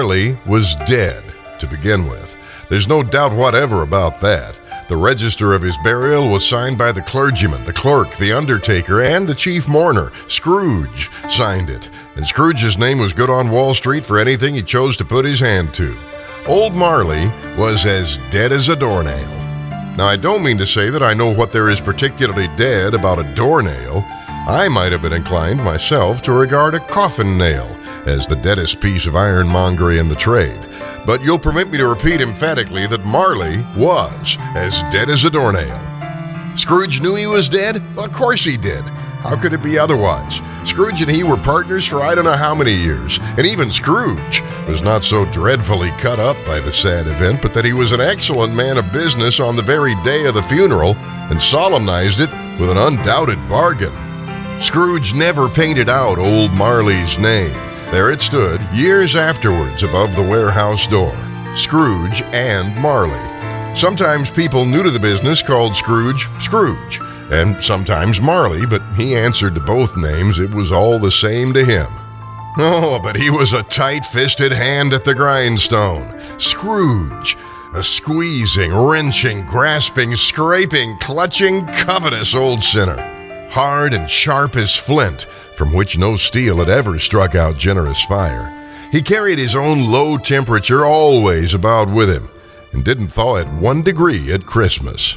Marley was dead to begin with. There's no doubt whatever about that. The register of his burial was signed by the clergyman, the clerk, the undertaker, and the chief mourner. Scrooge signed it, and Scrooge's name was good on Wall Street for anything he chose to put his hand to. Old Marley was as dead as a doornail. Now, I don't mean to say that I know what there is particularly dead about a doornail. I might have been inclined myself to regard a coffin nail as the deadest piece of ironmongery in the trade. But you'll permit me to repeat emphatically that Marley was as dead as a doornail. Scrooge knew he was dead? Well, of course he did. How could it be otherwise? Scrooge and he were partners for I don't know how many years, and even Scrooge was not so dreadfully cut up by the sad event, but that he was an excellent man of business on the very day of the funeral and solemnized it with an undoubted bargain. Scrooge never painted out old Marley's name. There it stood, years afterwards, above the warehouse door. Scrooge and Marley. Sometimes people new to the business called Scrooge, Scrooge, and sometimes Marley, but he answered to both names. It was all the same to him. Oh, but he was a tight-fisted hand at the grindstone. Scrooge, a squeezing, wrenching, grasping, scraping, clutching, covetous old sinner. Hard and sharp as flint, from which no steel had ever struck out generous fire. He carried his own low temperature always about with him, and didn't thaw at 1 degree at Christmas.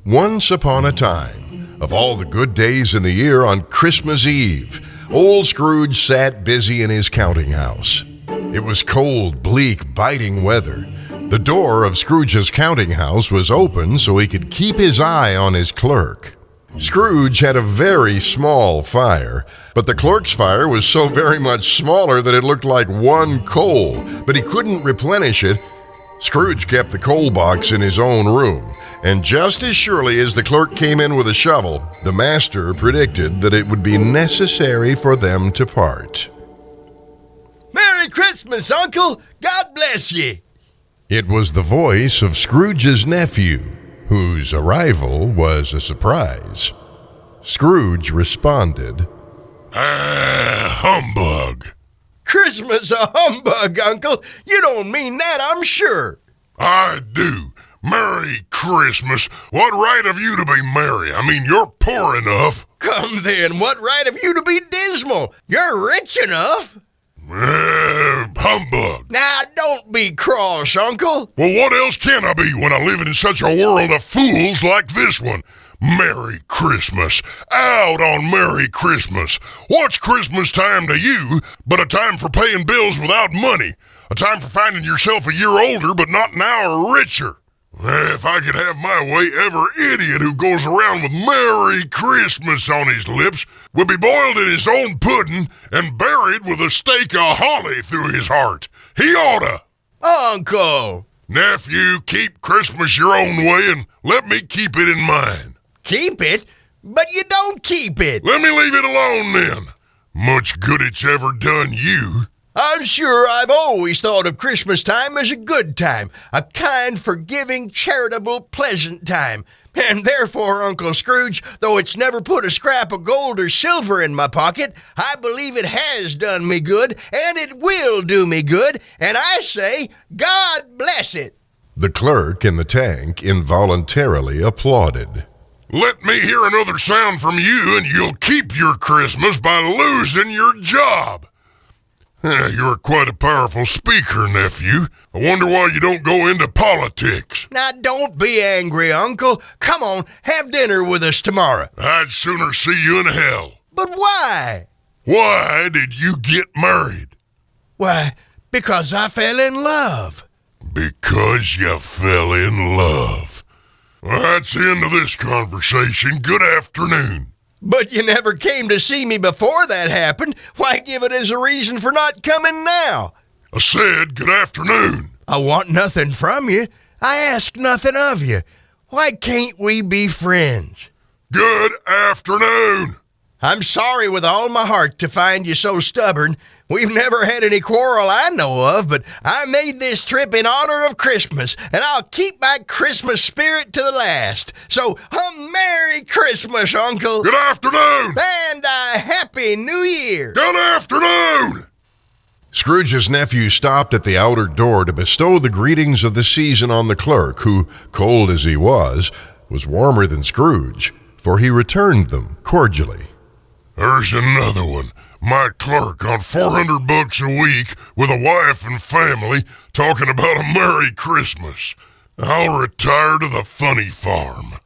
Once upon a time, of all the good days in the year, on Christmas Eve, old Scrooge sat busy in his counting house. It was cold, bleak, biting weather. The door of Scrooge's counting house was open so he could keep his eye on his clerk. Scrooge had a very small fire, but the clerk's fire was so very much smaller that it looked like one coal, but he couldn't replenish it. Scrooge kept the coal box in his own room, and just as surely as the clerk came in with a shovel, the master predicted that it would be necessary for them to part. Merry Christmas, Uncle! God bless ye! It was the voice of Scrooge's nephew, whose arrival was a surprise. Scrooge responded, Humbug. Christmas a humbug, Uncle! You don't mean that, I'm sure. I do. Merry Christmas. What right have you to be merry? I mean, you're poor enough. Come then, what right have you to be dismal? You're rich enough. Humbug. Now, don't be cross, Uncle. Well, what else can I be when I live in such a world of fools like this one? Merry Christmas. Out on Merry Christmas. What's Christmas time to you but a time for paying bills without money? A time for finding yourself a year older but not an hour richer? If I could have my way, every idiot who goes around with Merry Christmas on his lips would be boiled in his own pudding and buried with a stake of holly through his heart. He oughta. Uncle! Nephew, keep Christmas your own way and let me keep it in mine. Keep it? But you don't keep it. Let me leave it alone then. Much good it's ever done you. I'm sure I've always thought of Christmas time as a good time, a kind, forgiving, charitable, pleasant time. And therefore, Uncle Scrooge, though it's never put a scrap of gold or silver in my pocket, I believe it has done me good, and it will do me good, and I say, God bless it. The clerk in the tank involuntarily applauded. Let me hear another sound from you, and you'll keep your Christmas by losing your job. You're quite a powerful speaker, nephew. I wonder why you don't go into politics. Now, don't be angry, Uncle. Come on, have dinner with us tomorrow. I'd sooner see you in hell. But why? Why did you get married? Why, because I fell in love. Because you fell in love. Well, that's the end of this conversation. Good afternoon. But you never came to see me before that happened. Why give it as a reason for not coming now? I said good afternoon. I want nothing from you. I ask nothing of you. Why can't we be friends? Good afternoon. I'm sorry with all my heart to find you so stubborn. We've never had any quarrel I know of, but I made this trip in honor of Christmas, and I'll keep my Christmas spirit to the last. So, a Merry Christmas, Uncle. Good afternoon. And a Happy New Year. Good afternoon. Scrooge's nephew stopped at the outer door to bestow the greetings of the season on the clerk, who, cold as he was warmer than Scrooge, for he returned them cordially. There's another one. My clerk on $400 a week with a wife and family talking about a Merry Christmas. I'll retire to the funny farm.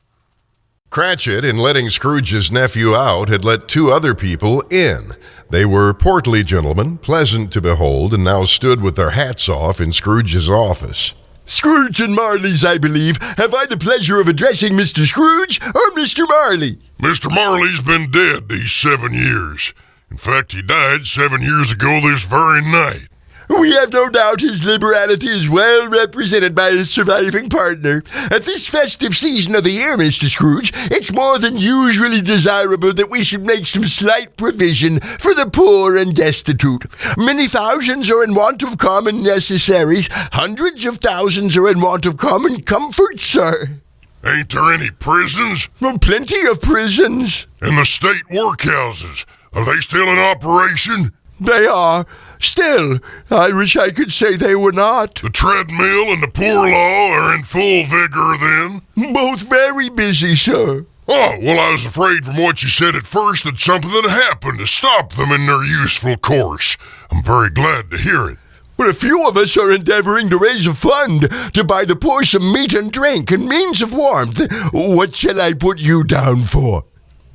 Cratchit, in letting Scrooge's nephew out, had let two other people in. They were portly gentlemen, pleasant to behold, and now stood with their hats off in Scrooge's office. Scrooge and Marley's, I believe. Have I the pleasure of addressing Mr. Scrooge or Mr. Marley? Mr. Marley's been dead these 7 years. In fact, he died 7 years ago this very night. We have no doubt his liberality is well represented by his surviving partner. At this festive season of the year, Mr. Scrooge, it's more than usually desirable that we should make some slight provision for the poor and destitute. Many thousands are in want of common necessaries. Hundreds of thousands are in want of common comforts, sir. Ain't there any prisons? Well, plenty of prisons. And the state workhouses, are they still in operation? They are. Still, I wish I could say they were not. The treadmill and the poor law are in full vigor then? Both very busy, sir. Oh, well, I was afraid from what you said at first that something had happened to stop them in their useful course. I'm very glad to hear it. Well, a few of us are endeavoring to raise a fund to buy the poor some meat and drink and means of warmth. What shall I put you down for?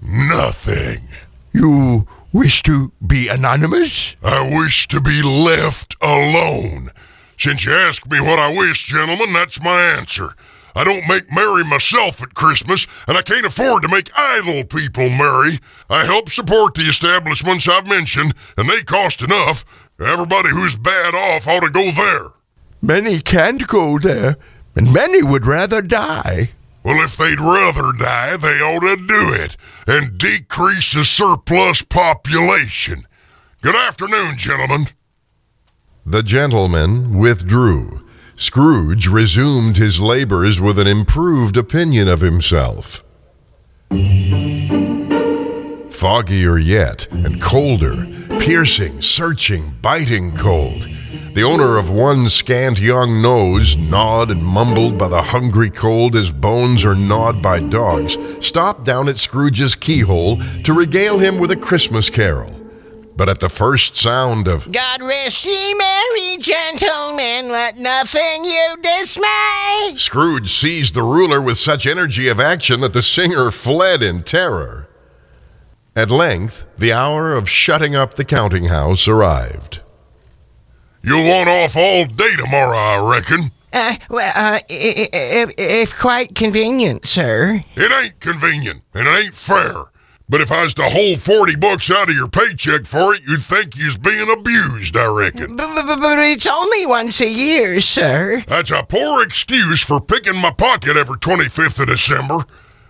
Nothing. You wish to be anonymous? I wish to be left alone. Since you asked me what I wish, gentlemen, that's my answer. I don't make merry myself at Christmas, and I can't afford to make idle people merry. I help support the establishments I've mentioned, and they cost enough. Everybody who's bad off ought to go there. Many can't go there, and many would rather die. Well, if they'd rather die, they ought to do it and decrease the surplus population. Good afternoon, gentlemen. The gentlemen withdrew. Scrooge resumed his labors with an improved opinion of himself. Foggier yet, and colder, piercing, searching, biting cold. The owner of one scant young nose, gnawed and mumbled by the hungry cold as bones are gnawed by dogs, stopped down at Scrooge's keyhole to regale him with a Christmas carol. But at the first sound of God rest ye merry gentlemen, let nothing you dismay, Scrooge seized the ruler with such energy of action that the singer fled in terror. At length, the hour of shutting up the counting house arrived. You'll want off all day tomorrow, I reckon. If quite convenient, sir. It ain't convenient, and it ain't fair. But if I was to hold $40 out of your paycheck for it, you'd think you's being abused, I reckon. But it's only once a year, sir. That's a poor excuse for picking my pocket every 25th of December.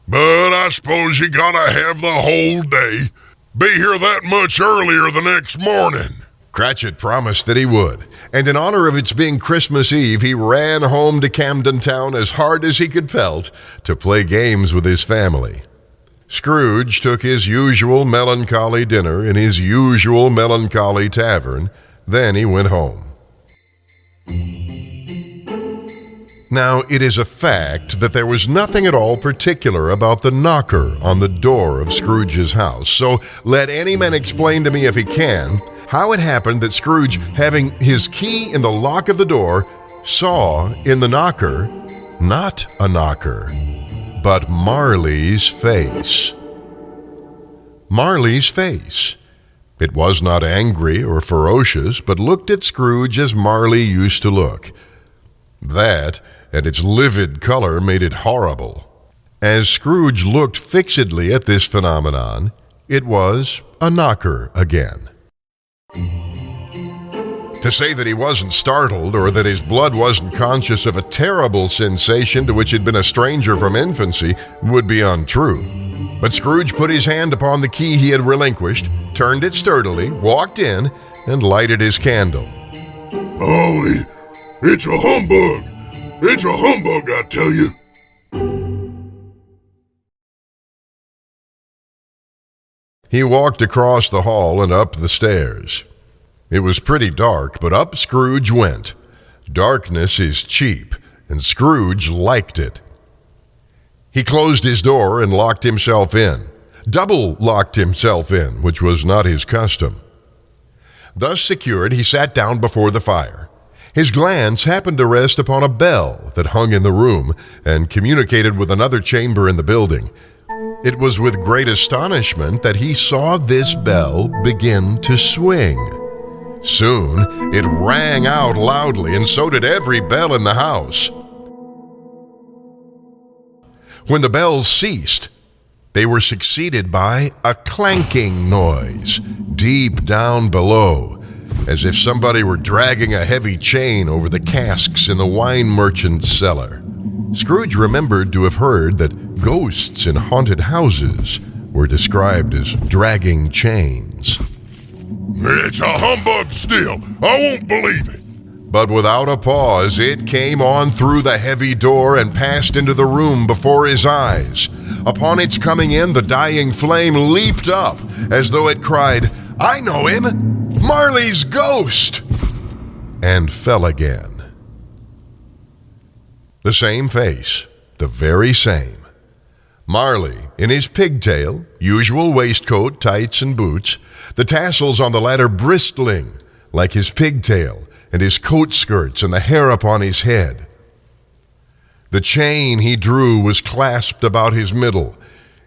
But I suppose you gotta have the whole day. Be here that much earlier the next morning. Cratchit promised that he would, and in honor of its being Christmas Eve, he ran home to Camden Town as hard as he could pelt to play games with his family. Scrooge took his usual melancholy dinner in his usual melancholy tavern. Then he went home. Now, it is a fact that there was nothing at all particular about the knocker on the door of Scrooge's house, so let any man explain to me if he can how it happened that Scrooge, having his key in the lock of the door, saw in the knocker not a knocker, but Marley's face. Marley's face. It was not angry or ferocious, but looked at Scrooge as Marley used to look. That, and its livid color, made it horrible. As Scrooge looked fixedly at this phenomenon, it was a knocker again. To say that he wasn't startled or that his blood wasn't conscious of a terrible sensation to which he'd been a stranger from infancy would be untrue. But Scrooge put his hand upon the key he had relinquished, turned it sturdily, walked in, and lighted his candle. Oh, it's a humbug. It's a humbug, I tell you. He walked across the hall and up the stairs. It was pretty dark, but up Scrooge went. Darkness is cheap, and Scrooge liked it. He closed his door and locked himself in. Double locked himself in, which was not his custom. Thus secured, he sat down before the fire. His glance happened to rest upon a bell that hung in the room and communicated with another chamber in the building. It was with great astonishment that he saw this bell begin to swing. Soon, it rang out loudly, and so did every bell in the house. When the bells ceased, they were succeeded by a clanking noise deep down below, as if somebody were dragging a heavy chain over the casks in the wine merchant's cellar. Scrooge remembered to have heard that ghosts in haunted houses were described as dragging chains. It's a humbug still. I won't believe it. But without a pause, it came on through the heavy door and passed into the room before his eyes. Upon its coming in, the dying flame leaped up as though it cried, "I know him! Marley's ghost!" and fell again. The same face, the very same. Marley, in his pigtail, usual waistcoat, tights, and boots, the tassels on the latter bristling like his pigtail, and his coat skirts and the hair upon his head. The chain he drew was clasped about his middle.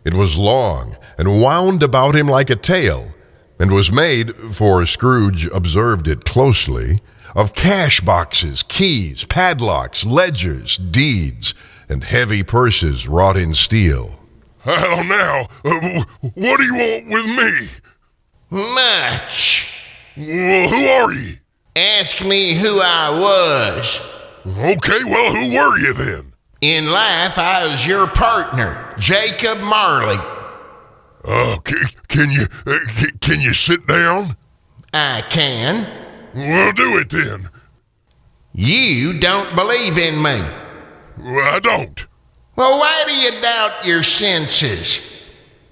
It was long and wound about him like a tail, and was made, for Scrooge observed it closely, of cash boxes, keys, padlocks, ledgers, deeds, and heavy purses wrought in steel. How now? What do you want with me? Much. Well, who are ye? Ask me who I was. Okay, well, who were you then? In life, I was your partner, Jacob Marley. Can you sit down? I can. Well, do it then. You don't believe in me. Well, I don't. Well, why do you doubt your senses?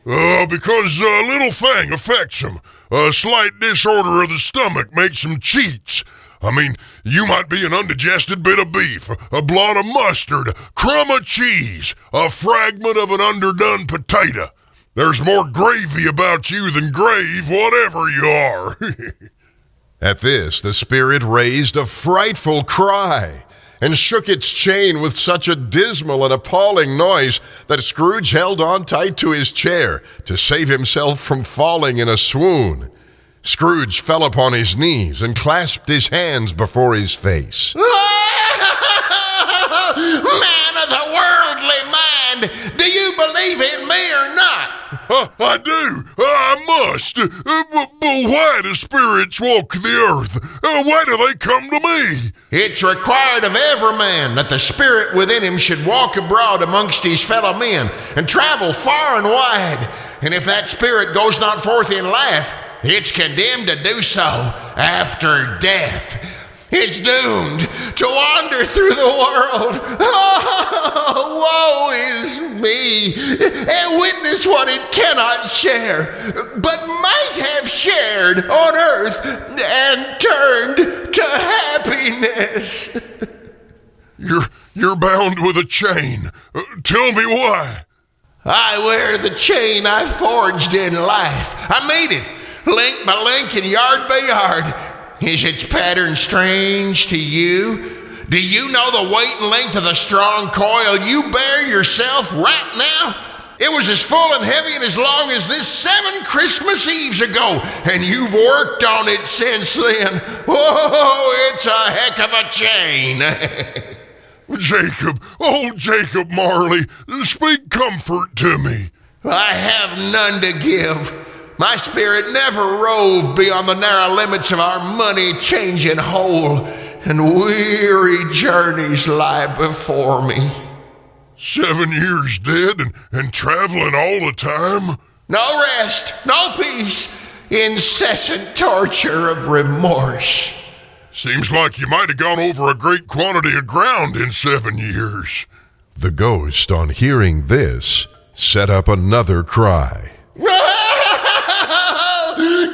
Because a little thing affects them. A slight disorder of the stomach makes them cheats. I mean, you might be an undigested bit of beef, a blot of mustard, a crumb of cheese, a fragment of an underdone potato. There's more gravy about you than grave, whatever you are. At this, the spirit raised a frightful cry and shook its chain with such a dismal and appalling noise that Scrooge held on tight to his chair to save himself from falling in a swoon. Scrooge fell upon his knees and clasped his hands before his face. Man of the worldly mind, do you believe in me or not? I do. I must. But why do spirits walk the earth? Why do they come to me? It's required of every man that the spirit within him should walk abroad amongst his fellow men and travel far and wide. And if that spirit goes not forth in life, it's condemned to do so after death. It's doomed to wander through the world. Oh, woe is me, and witness what it cannot share, but might have shared on earth and turned to happiness. You're bound with a chain. Tell me why. I wear the chain I forged in life. I made it, link by link and yard by yard. Is its pattern strange to you? Do you know the weight and length of the strong coil you bear yourself right now? It was as full and heavy and as long as this 7 Christmas Eves ago, and you've worked on it since then. Whoa, it's a heck of a chain. Jacob, oh Jacob Marley, speak comfort to me. I have none to give. My spirit never roved beyond the narrow limits of our money-changing hole, and weary journeys lie before me. 7 years dead and traveling all the time? No rest, no peace. incessant torture of remorse. Seems like you might have gone over a great quantity of ground in 7 years. The ghost, on hearing this, set up another cry.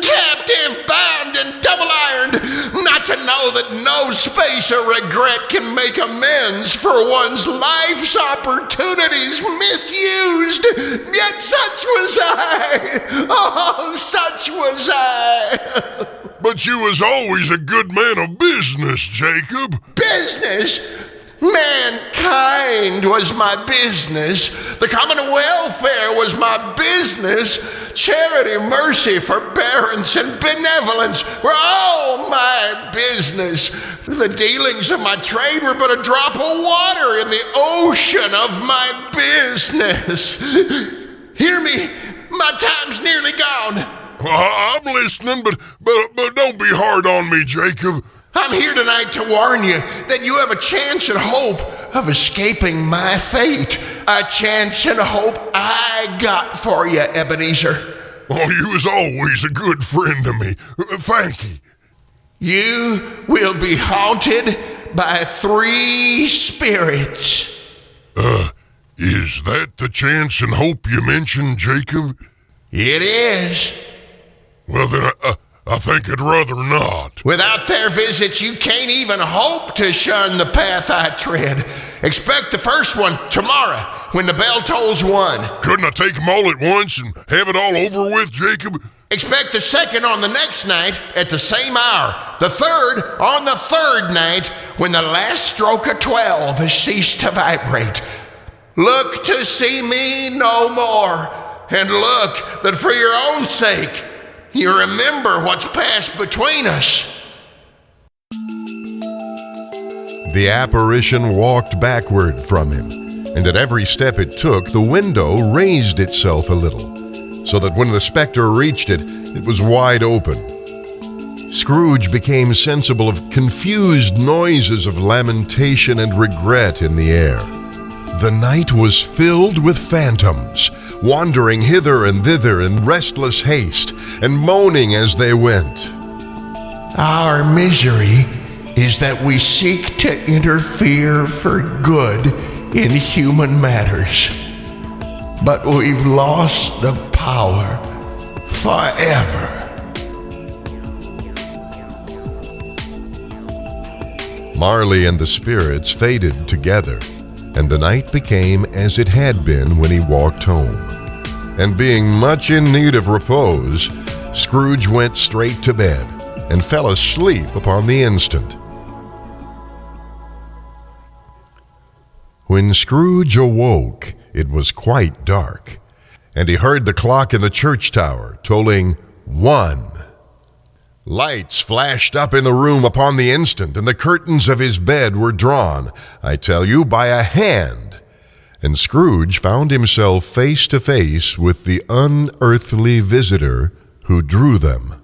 Captive, bound, and double-ironed, not to know that no space of regret can make amends for one's life's opportunities misused. Yet such was I. Oh, such was I. But you was always a good man of business, Jacob. Business? Mankind was my business. The common welfare was my business. Charity, mercy, forbearance, and benevolence were all my business. The dealings of my trade were but a drop of water in the ocean of my business. Hear me, my time's nearly gone. I'm listening, but don't be hard on me, Jacob. I'm here tonight to warn you that you have a chance and hope of escaping my fate. A chance and hope I got for you, Ebenezer. Oh, you was always a good friend to me. Thank you. You will be haunted by 3 spirits. Is that the chance and hope you mentioned, Jacob? It is. Well, then I think I'd rather not. Without their visits, you can't even hope to shun the path I tread. Expect the first one tomorrow when the bell tolls 1. Couldn't I take them all at once and have it all over with, Jacob? Expect the second on the next night at the same hour. The third on the third night when the last stroke of 12 has ceased to vibrate. Look to see me no more, and look that for your own sake you remember what's passed between us. The apparition walked backward from him, and at every step it took, the window raised itself a little, so that when the specter reached it, it was wide open. Scrooge became sensible of confused noises of lamentation and regret in the air. The night was filled with phantoms, wandering hither and thither in restless haste, and moaning as they went. Our misery is that we seek to interfere for good in human matters, but we've lost the power forever. Marley and the spirits faded together, and the night became as it had been when he walked home. And being much in need of repose, Scrooge went straight to bed and fell asleep upon the instant. When Scrooge awoke, it was quite dark, and he heard the clock in the church tower tolling 1. Lights flashed up in the room upon the instant, and the curtains of his bed were drawn, I tell you, by a hand, and Scrooge found himself face to face with the unearthly visitor who drew them.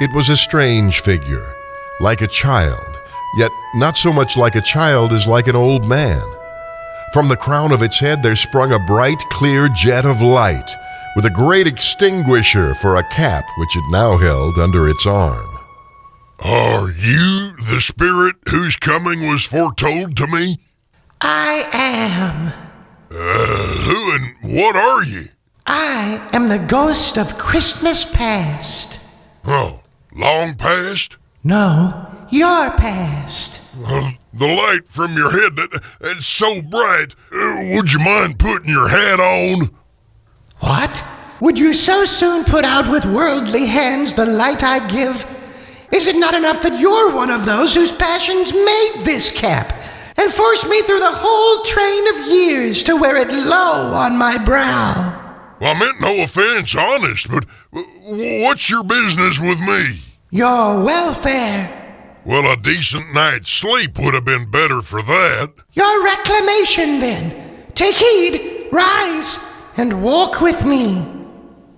It was a strange figure, like a child, yet not so much like a child as like an old man. From the crown of its head there sprung a bright, clear jet of light, with a great extinguisher for a cap which it now held under its arm. Are you the spirit whose coming was foretold to me? I am. Who and what are you? I am the ghost of Christmas past. Oh, long past? No, your past. The light from your head, that's so bright. Would you mind putting your hat on? What? Would you so soon put out with worldly hands the light I give? Is it not enough that you're one of those whose passions made this cap and forced me through the whole train of years to wear it low on my brow? Well, I meant no offense, honest, but what's your business with me? Your welfare. Well, a decent night's sleep would have been better for that. Your reclamation, then. Take heed, rise, and walk with me.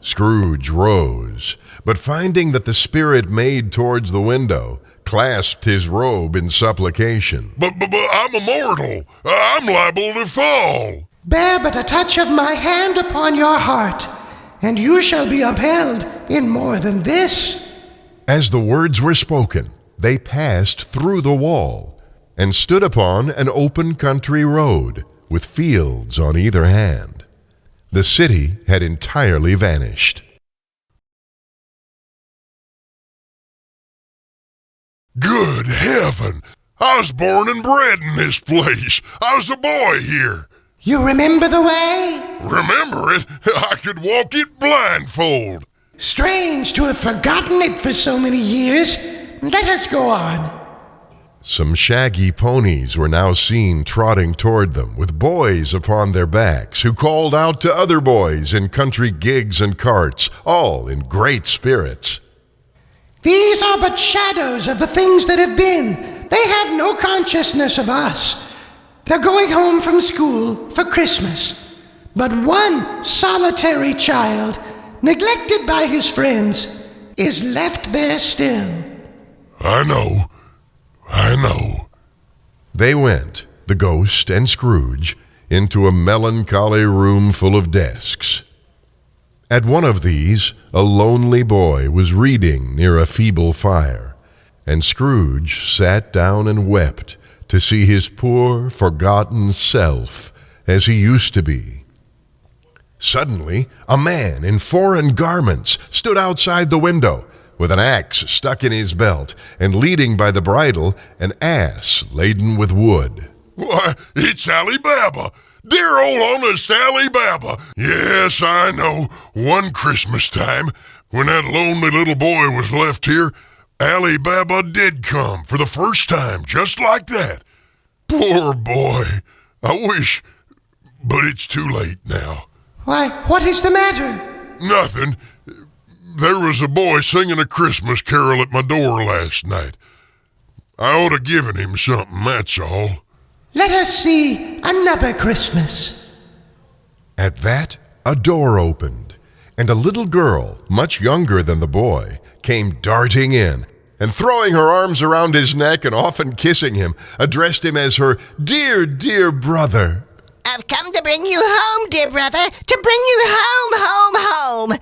Scrooge rose, but finding that the spirit made towards the window, clasped his robe in supplication. But I'm a mortal. I'm liable to fall. Bear but a touch of my hand upon your heart, and you shall be upheld in more than this." As the words were spoken, they passed through the wall and stood upon an open country road with fields on either hand. The city had entirely vanished. Good heaven! I was born and bred in this place. I was a boy here. "You remember the way?" Remember it? I could walk it blindfold. "Strange to have forgotten it for so many years. Let us go on." Some shaggy ponies were now seen trotting toward them, with boys upon their backs, who called out to other boys in country gigs and carts, all in great spirits. "These are but shadows of the things that have been. They have no consciousness of us. They're going home from school for Christmas. But one solitary child, neglected by his friends, is left there still." I know. They went, the ghost and Scrooge, into a melancholy room full of desks. At one of these, a lonely boy was reading near a feeble fire, and Scrooge sat down and wept to see his poor, forgotten self as he used to be. Suddenly, a man in foreign garments stood outside the window, with an axe stuck in his belt, and leading by the bridle an ass laden with wood. Why, it's Ali Baba. Dear old honest Ali Baba. Yes, I know. One Christmas time, when that lonely little boy was left here, Ali Baba did come for the first time, just like that. Poor boy. I wish, but it's too late now. "Why, what is the matter?" Nothing. There was a boy singing a Christmas carol at my door last night. I ought to given him something, that's all. "Let us see another Christmas." At that, a door opened, and a little girl, much younger than the boy, came darting in, and throwing her arms around his neck and often kissing him, addressed him as her dear, dear brother. "I've come to bring you home, dear brother, to bring you home.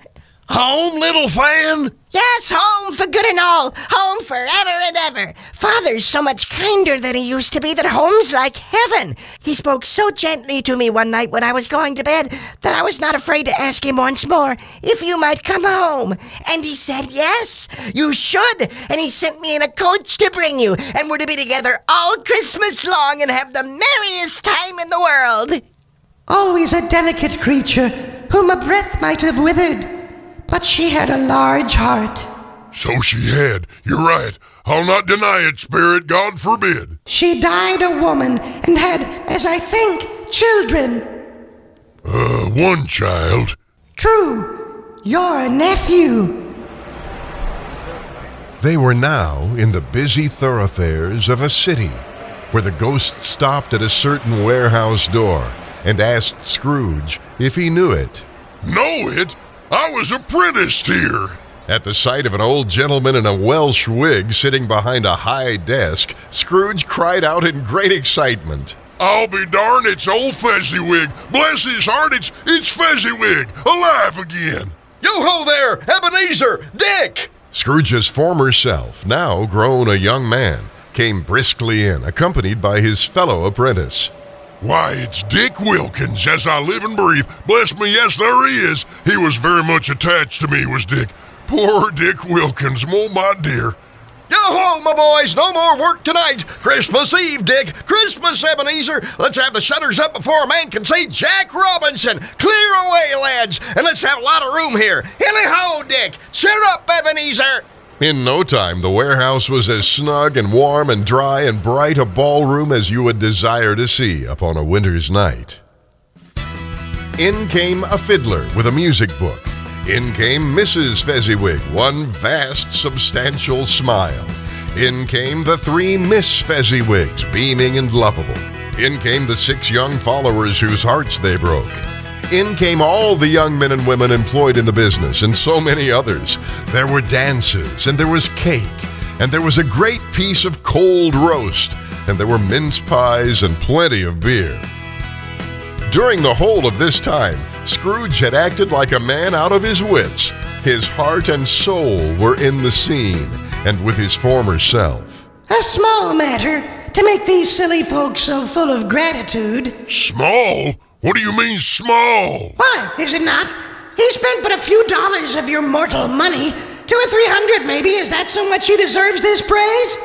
Home, little fan? Yes, home for good and all, home forever and ever. Father's so much kinder than he used to be that home's like heaven. He spoke so gently to me one night when I was going to bed that I was not afraid to ask him once more if you might come home. And he said, yes, you should. And he sent me in a coach to bring you, and we're to be together all Christmas long and have the merriest time in the world." Always a delicate creature whom a breath might have withered, but she had a large heart. So she had. You're right. I'll not deny it, Spirit. God forbid. She died a woman and had, as I think, children. One child. True. Your nephew. They were now in the busy thoroughfares of a city, where the ghost stopped at a certain warehouse door and asked Scrooge if he knew it. Know it? I was apprenticed here. At the sight of an old gentleman in a Welsh wig sitting behind a high desk, Scrooge cried out in great excitement. I'll be darned, it's old Fezziwig. Bless his heart, it's Fezziwig, alive again. Yo-ho there, Ebenezer, Dick! Scrooge's former self, now grown a young man, came briskly in, accompanied by his fellow apprentice. Why, it's Dick Wilkins, as I live and breathe. Bless me, yes, there he is. He was very much attached to me, was Dick. Poor Dick Wilkins, oh, my dear. Yo-ho, my boys, no more work tonight. Christmas Eve, Dick. Christmas, Ebenezer. Let's have the shutters up before a man can see Jack Robinson. Clear away, lads, and let's have a lot of room here. Hilly-ho, Dick. Cheer up, Ebenezer. In no time, the warehouse was as snug and warm and dry and bright a ballroom as you would desire to see upon a winter's night. In came a fiddler with a music book. In came Mrs. Fezziwig, one vast, substantial smile. In came the 3 Miss Fezziwigs, beaming and lovable. In came the 6 young followers whose hearts they broke. In came all the young men and women employed in the business, and so many others. There were dances, and there was cake, and there was a great piece of cold roast, and there were mince pies and plenty of beer. During the whole of this time, Scrooge had acted like a man out of his wits. His heart and soul were in the scene, and with his former self. A small matter to make these silly folks so full of gratitude. Small? What do you mean small? Why, is it not? He spent but a few dollars of your mortal money. 200 or 300 maybe. Is that so much he deserves this praise?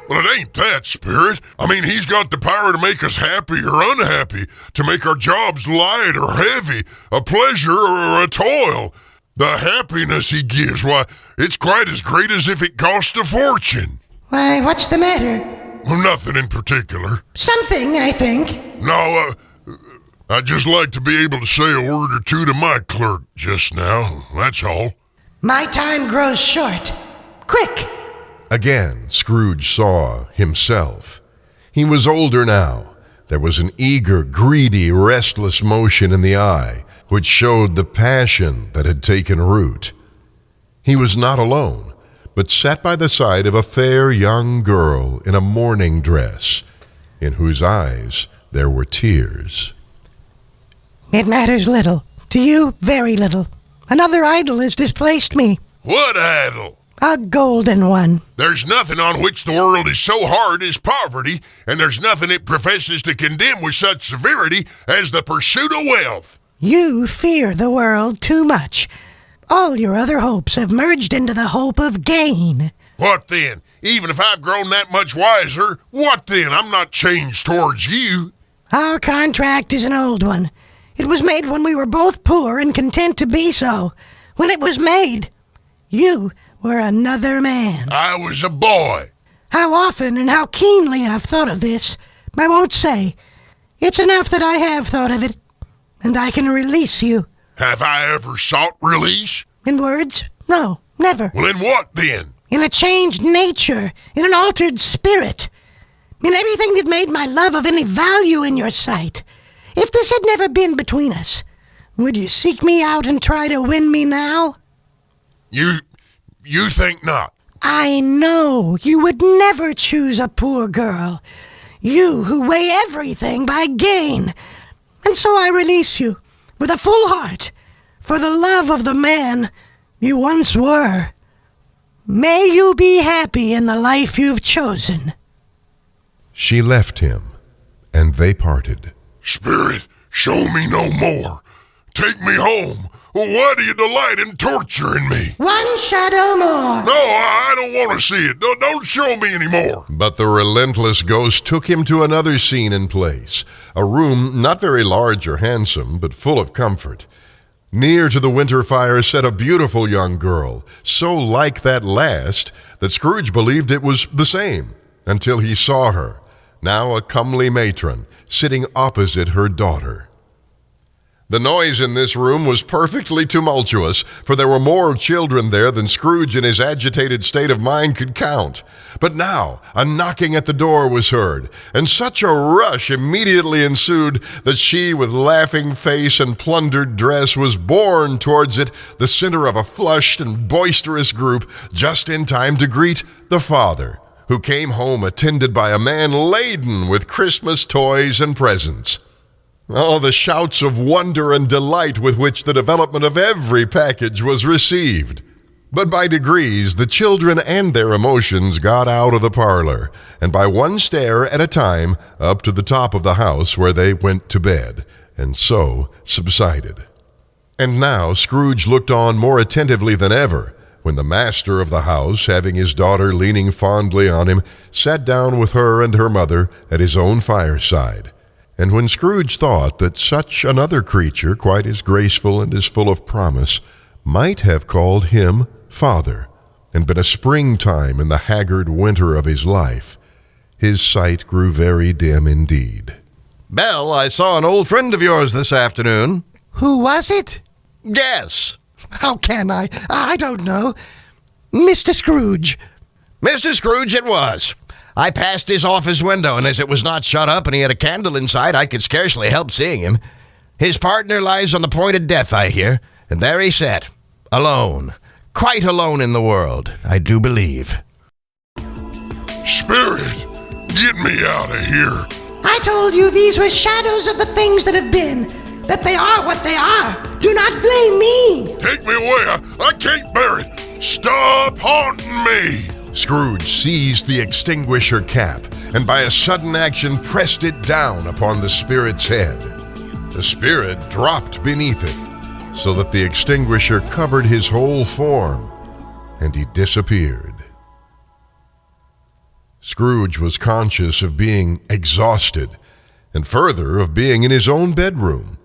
Well, it ain't that, Spirit. I mean, he's got the power to make us happy or unhappy, to make our jobs light or heavy, a pleasure or a toil. The happiness he gives, why, it's quite as great as if it cost a fortune. Why, what's the matter? Well, nothing in particular. Something, I think. No, I'd just like to be able to say a word or two to my clerk just now, that's all. My time grows short. Quick! Again, Scrooge saw himself. He was older now. There was an eager, greedy, restless motion in the eye, which showed the passion that had taken root. He was not alone, but sat by the side of a fair young girl in a mourning dress, in whose eyes there were tears. It matters little. To you, very little. Another idol has displaced me. What idol? A golden one. There's nothing on which the world is so hard as poverty, and there's nothing it professes to condemn with such severity as the pursuit of wealth. You fear the world too much. All your other hopes have merged into the hope of gain. What then? Even if I've grown that much wiser, what then? I'm not changed towards you. Our contract is an old one. It was made when we were both poor and content to be so. When it was made, you were another man. I was a boy. How often and how keenly I've thought of this, I won't say. It's enough that I have thought of it, and I can release you. Have I ever sought release? In words? No, never. Well, in what then? In a changed nature, in an altered spirit, in everything that made my love of any value in your sight. If this had never been between us, would you seek me out and try to win me now? You think not? I know you would never choose a poor girl. You who weigh everything by gain. And so I release you, with a full heart, for the love of the man you once were. May you be happy in the life you've chosen. She left him, and they parted. Spirit, show me no more. Take me home. Why do you delight in torturing me? One shadow more. No, I don't want to see it. Don't show me anymore. But the relentless ghost took him to another scene and place, a room not very large or handsome, but full of comfort. Near to the winter fire sat a beautiful young girl, so like that last that Scrooge believed it was the same, until he saw her, now a comely matron, sitting opposite her daughter. The noise in this room was perfectly tumultuous, for there were more children there than Scrooge in his agitated state of mind could count. But now a knocking at the door was heard, and such a rush immediately ensued that she, with laughing face and plundered dress, was borne towards it, the center of a flushed and boisterous group, just in time to greet the father, who came home attended by a man laden with Christmas toys and presents. Oh, the shouts of wonder and delight with which the development of every package was received. But by degrees, the children and their emotions got out of the parlor, and by one stair at a time, up to the top of the house where they went to bed, and so subsided. And now Scrooge looked on more attentively than ever, when the master of the house, having his daughter leaning fondly on him, sat down with her and her mother at his own fireside. And when Scrooge thought that such another creature, quite as graceful and as full of promise, might have called him father, and been a springtime in the haggard winter of his life, his sight grew very dim indeed. Belle, I saw an old friend of yours this afternoon. Who was it? Guess. How can I? I don't know. Mr. Scrooge. Mr. Scrooge it was. I passed his office window, and as it was not shut up and he had a candle inside, I could scarcely help seeing him. His partner lies on the point of death, I hear, and there he sat, alone, quite alone in the world, I do believe. Spirit, get me out of here. I told you these were shadows of the things that have been, that they are what they are. Do not blame me. Take me away. I can't bear it. Stop haunting me. Scrooge seized the extinguisher cap and by a sudden action pressed it down upon the spirit's head. The spirit dropped beneath it so that the extinguisher covered his whole form, and he disappeared. Scrooge was conscious of being exhausted, and further of being in his own bedroom.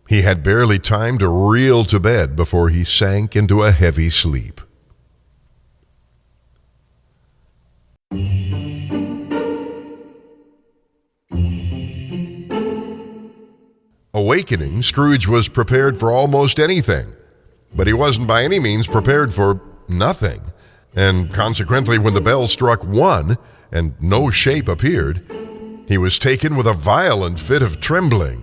He had barely time to reel to bed before he sank into a heavy sleep. Awakening, Scrooge was prepared for almost anything, but he wasn't by any means prepared for nothing. And consequently, when the bell struck 1 and no shape appeared, he was taken with a violent fit of trembling.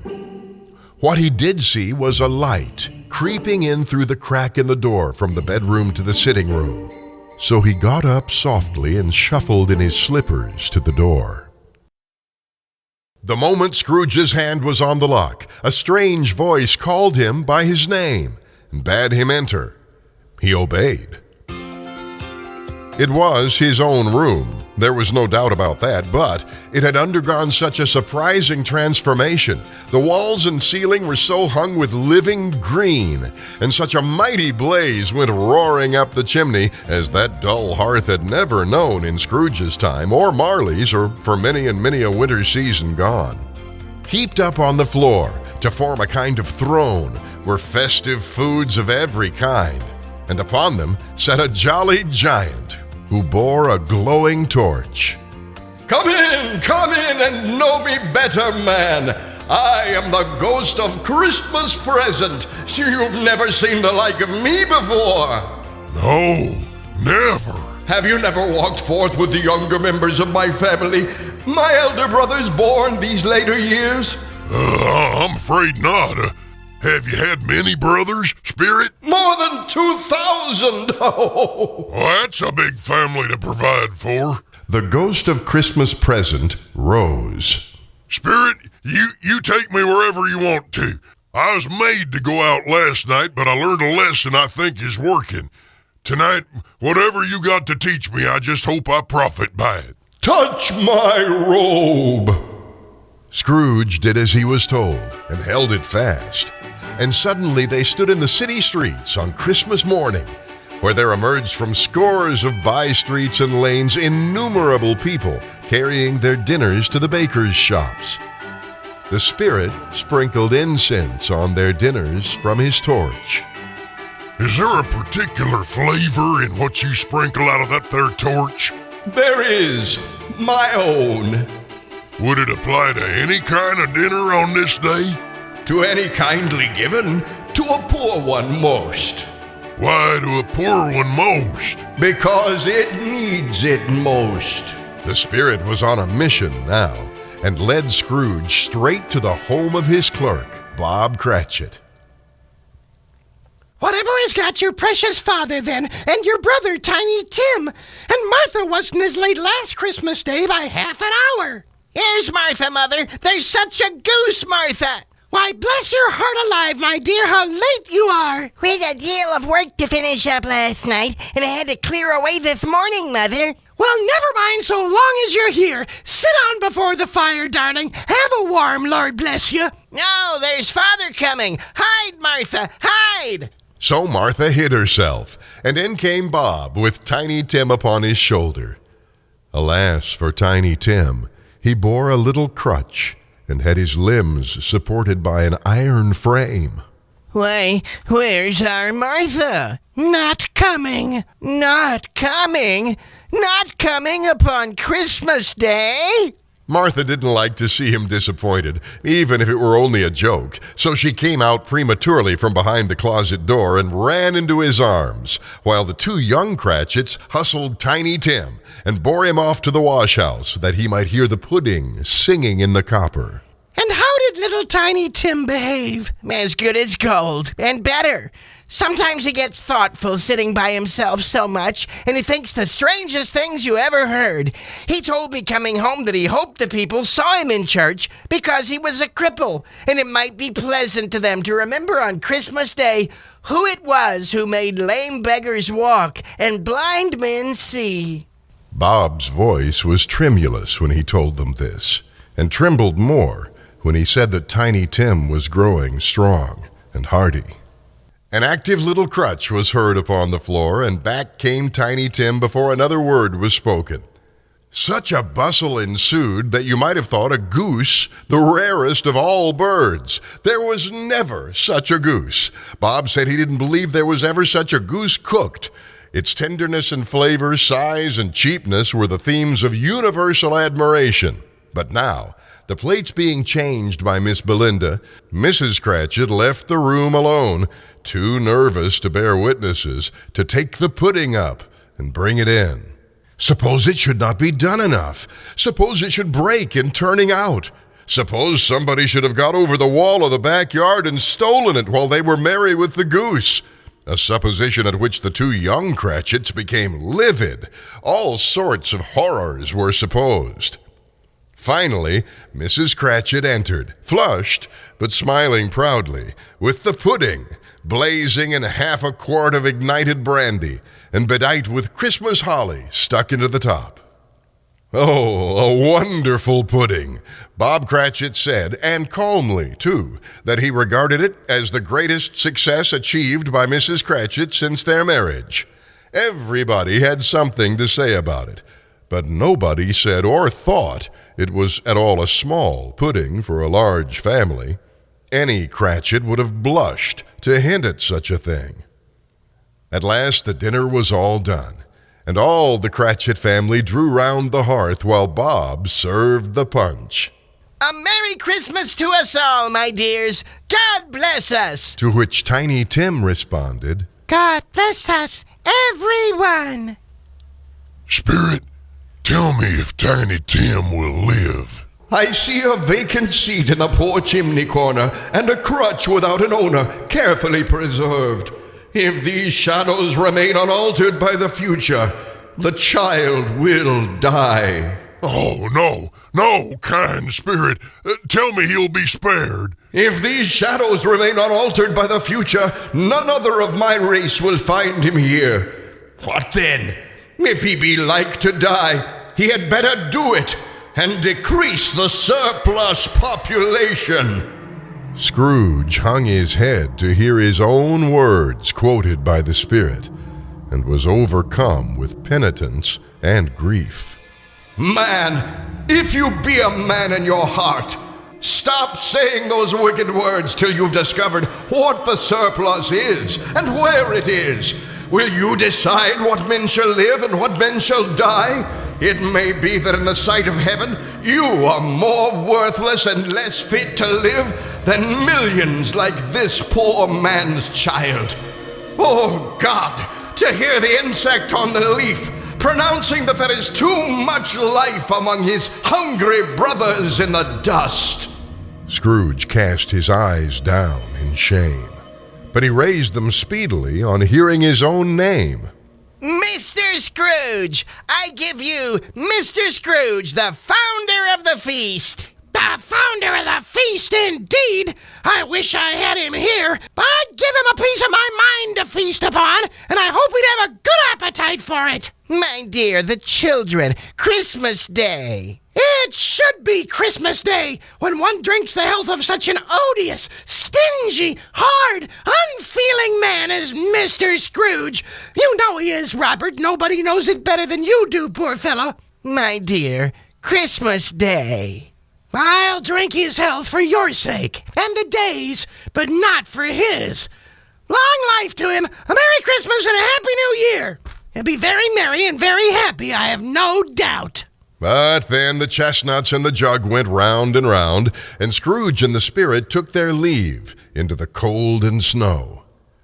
What he did see was a light creeping in through the crack in the door from the bedroom to the sitting room. So he got up softly and shuffled in his slippers to the door. The moment Scrooge's hand was on the lock, a strange voice called him by his name and bade him enter. He obeyed. It was his own room, there was no doubt about that, but it had undergone such a surprising transformation. The walls and ceiling were so hung with living green, and such a mighty blaze went roaring up the chimney as that dull hearth had never known in Scrooge's time, or Marley's, or for many and many a winter season gone. Heaped up on the floor to form a kind of throne were festive foods of every kind, and upon them sat a jolly giant who bore a glowing torch. Come in and know me better, man. I am the ghost of Christmas present. You've never seen the like of me before. No, never. Have you never walked forth with the younger members of my family, my elder brothers born these later years? I'm afraid not. Have you had many brothers, Spirit? More than 2,000! Well, that's a big family to provide for. The ghost of Christmas present rose. Spirit, you take me wherever you want to. I was made to go out last night, but I learned a lesson I think is working. Tonight, whatever you got to teach me, I just hope I profit by it. Touch my robe! Scrooge did as he was told and held it fast. And suddenly they stood in the city streets on Christmas morning, where there emerged from scores of by-streets and lanes innumerable people carrying their dinners to the bakers' shops. The spirit sprinkled incense on their dinners from his torch. Is there a particular flavor in what you sprinkle out of that there torch? There is. My own. Would it apply to any kind of dinner on this day? To any kindly given, to a poor one most. Why to a poor one most? Because it needs it most. The spirit was on a mission now and led Scrooge straight to the home of his clerk, Bob Cratchit. Whatever has got your precious father, then, and your brother, Tiny Tim? And Martha wasn't as late last Christmas Day by half an hour. Here's Martha, Mother. There's such a goose, Martha. Why, bless your heart alive, my dear, how late you are. We had a deal of work to finish up last night, and I had to clear away this morning, Mother. Well, never mind so long as you're here. Sit on before the fire, darling. Have a warm, Lord bless you. No, there's Father coming. Hide, Martha, hide. So Martha hid herself, and in came Bob with Tiny Tim upon his shoulder. Alas for Tiny Tim, he bore a little crutch and had his limbs supported by an iron frame. Why, where's our Martha? Not coming. Not coming? Not coming upon Christmas Day? Martha didn't like to see him disappointed, even if it were only a joke, so she came out prematurely from behind the closet door and ran into his arms, while the two young Cratchits hustled Tiny Tim and bore him off to the wash house that he might hear the pudding singing in the copper. And how did little Tiny Tim behave? As good as gold, and better. Sometimes he gets thoughtful sitting by himself so much, and he thinks the strangest things you ever heard. He told me coming home that he hoped the people saw him in church because he was a cripple, and it might be pleasant to them to remember on Christmas Day who it was who made lame beggars walk and blind men see. Bob's voice was tremulous when he told them this, and trembled more when he said that Tiny Tim was growing strong and hearty. An active little crutch was heard upon the floor, and back came Tiny Tim before another word was spoken. Such a bustle ensued that you might have thought a goose the rarest of all birds. There was never such a goose. Bob said he didn't believe there was ever such a goose cooked. Its tenderness and flavor, size and cheapness were the themes of universal admiration. But now, the plates being changed by Miss Belinda, Mrs. Cratchit left the room alone, too nervous to bear witnesses, to take the pudding up and bring it in. Suppose it should not be done enough. Suppose it should break in turning out. Suppose somebody should have got over the wall of the backyard and stolen it while they were merry with the goose. A supposition at which the two young Cratchits became livid. All sorts of horrors were supposed. Finally, Mrs. Cratchit entered, flushed, but smiling proudly, with the pudding, blazing in half a quart of ignited brandy, and bedight with Christmas holly stuck into the top. Oh, a wonderful pudding, Bob Cratchit said, and calmly, too, that he regarded it as the greatest success achieved by Mrs. Cratchit since their marriage. Everybody had something to say about it, but nobody said or thought it was at all a small pudding for a large family. Any Cratchit would have blushed to hint at such a thing. At last the dinner was all done, and all the Cratchit family drew round the hearth while Bob served the punch. A Merry Christmas to us all, my dears. God bless us. To which Tiny Tim responded, God bless us, everyone. Spirit, tell me if Tiny Tim will live. I see a vacant seat in a poor chimney corner, and a crutch without an owner, carefully preserved. If these shadows remain unaltered by the future, the child will die. Oh, no, kind spirit. Tell me he'll be spared. If these shadows remain unaltered by the future, none other of my race will find him here. What then? If he be like to die, he had better do it and decrease the surplus population. Scrooge hung his head to hear his own words quoted by the Spirit, and was overcome with penitence and grief. Man, if you be a man in your heart, stop saying those wicked words till you've discovered what the surplus is and where it is. Will you decide what men shall live and what men shall die? It may be that in the sight of heaven, you are more worthless and less fit to live than millions like this poor man's child. Oh, God, to hear the insect on the leaf pronouncing that there is too much life among his hungry brothers in the dust. Scrooge cast his eyes down in shame, but he raised them speedily on hearing his own name. Mr. Scrooge, I give you Mr. Scrooge, the founder of the feast. The founder of the feast, indeed. I wish I had him here. I'd give him a piece of my mind to feast upon, and I hope he'd have a good appetite for it. My dear, the children, Christmas Day. It should be Christmas Day when one drinks the health of such an odious, stingy, hard, unfeeling man as Mr. Scrooge. You know he is, Robert. Nobody knows it better than you do, poor fellow. My dear, Christmas Day. I'll drink his health for your sake, and the day's, but not for his. Long life to him, a Merry Christmas and a Happy New Year. He'll be very merry and very happy, I have no doubt. But then the chestnuts and the jug went round, and Scrooge and the Spirit took their leave into the cold and snow.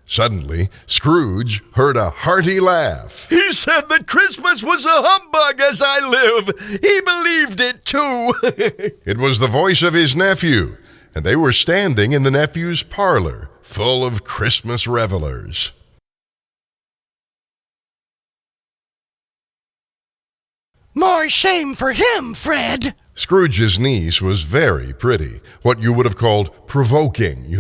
Suddenly, Scrooge heard a hearty laugh. He said that Christmas was a humbug as I live. He believed it, too. It was the voice of his nephew, and they were standing in the nephew's parlor, full of Christmas revelers. More shame for him, Fred. Scrooge's niece was very pretty, what you would have called provoking,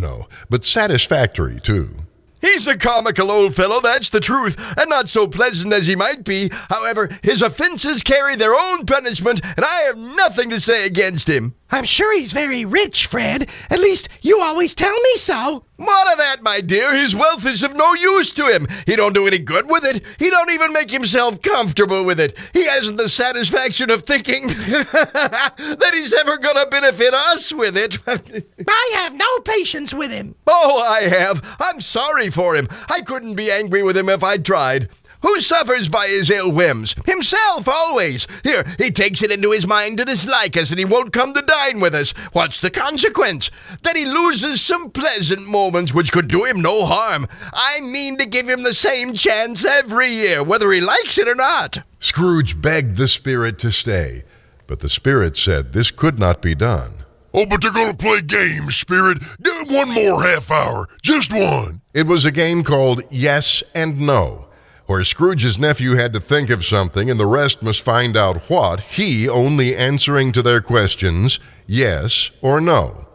but satisfactory, too. He's a comical old fellow, that's the truth, and not so pleasant as he might be. However, his offenses carry their own punishment, and I have nothing to say against him. I'm sure he's very rich, Fred. At least you always tell me so. What of that, my dear? His wealth is of no use to him. He don't do any good with it. He don't even make himself comfortable with it. He hasn't the satisfaction of thinking that he's ever going to benefit us with it. I have no patience with him. Oh, I have. I'm sorry for him. I couldn't be angry with him if I tried. Who suffers by his ill whims? Himself, always. Here, he takes it into his mind to dislike us, and he won't come to dine with us. What's the consequence? That he loses some pleasant moments which could do him no harm. I mean to give him the same chance every year, whether he likes it or not. Scrooge begged the spirit to stay, but the spirit said this could not be done. Oh, but they're going to play games, Spirit. One more half hour. Just one. It was a game called Yes and No, where Scrooge's nephew had to think of something and the rest must find out what, he only answering to their questions, yes or no.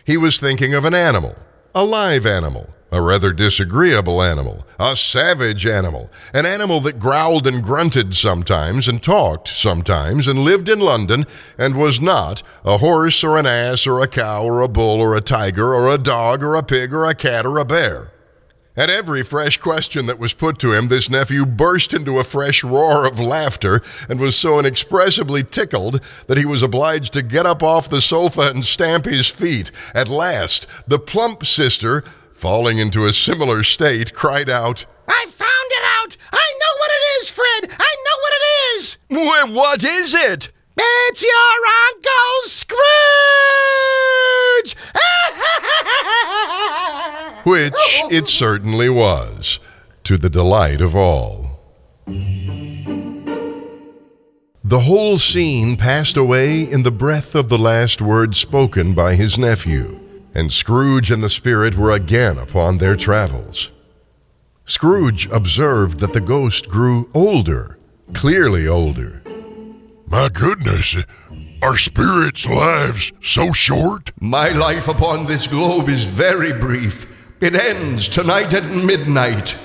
He was thinking of an animal, a live animal, a rather disagreeable animal, a savage animal, an animal that growled and grunted sometimes and talked sometimes and lived in London and was not a horse or an ass or a cow or a bull or a tiger or a dog or a pig or a cat or a bear. At every fresh question that was put to him, this nephew burst into a fresh roar of laughter and was so inexpressibly tickled that he was obliged to get up off the sofa and stamp his feet. At last, the plump sister, falling into a similar state, cried out, I found it out! I know what it is, Fred! I know what it is! Well, what is it? It's your Uncle Scrooge! which it certainly was, to the delight of all. The whole scene passed away in the breath of the last word spoken by his nephew, and Scrooge and the spirit were again upon their travels. Scrooge observed that the ghost grew older, clearly older. My goodness, are spirits' lives so short? My life upon this globe is very brief. It ends tonight at midnight.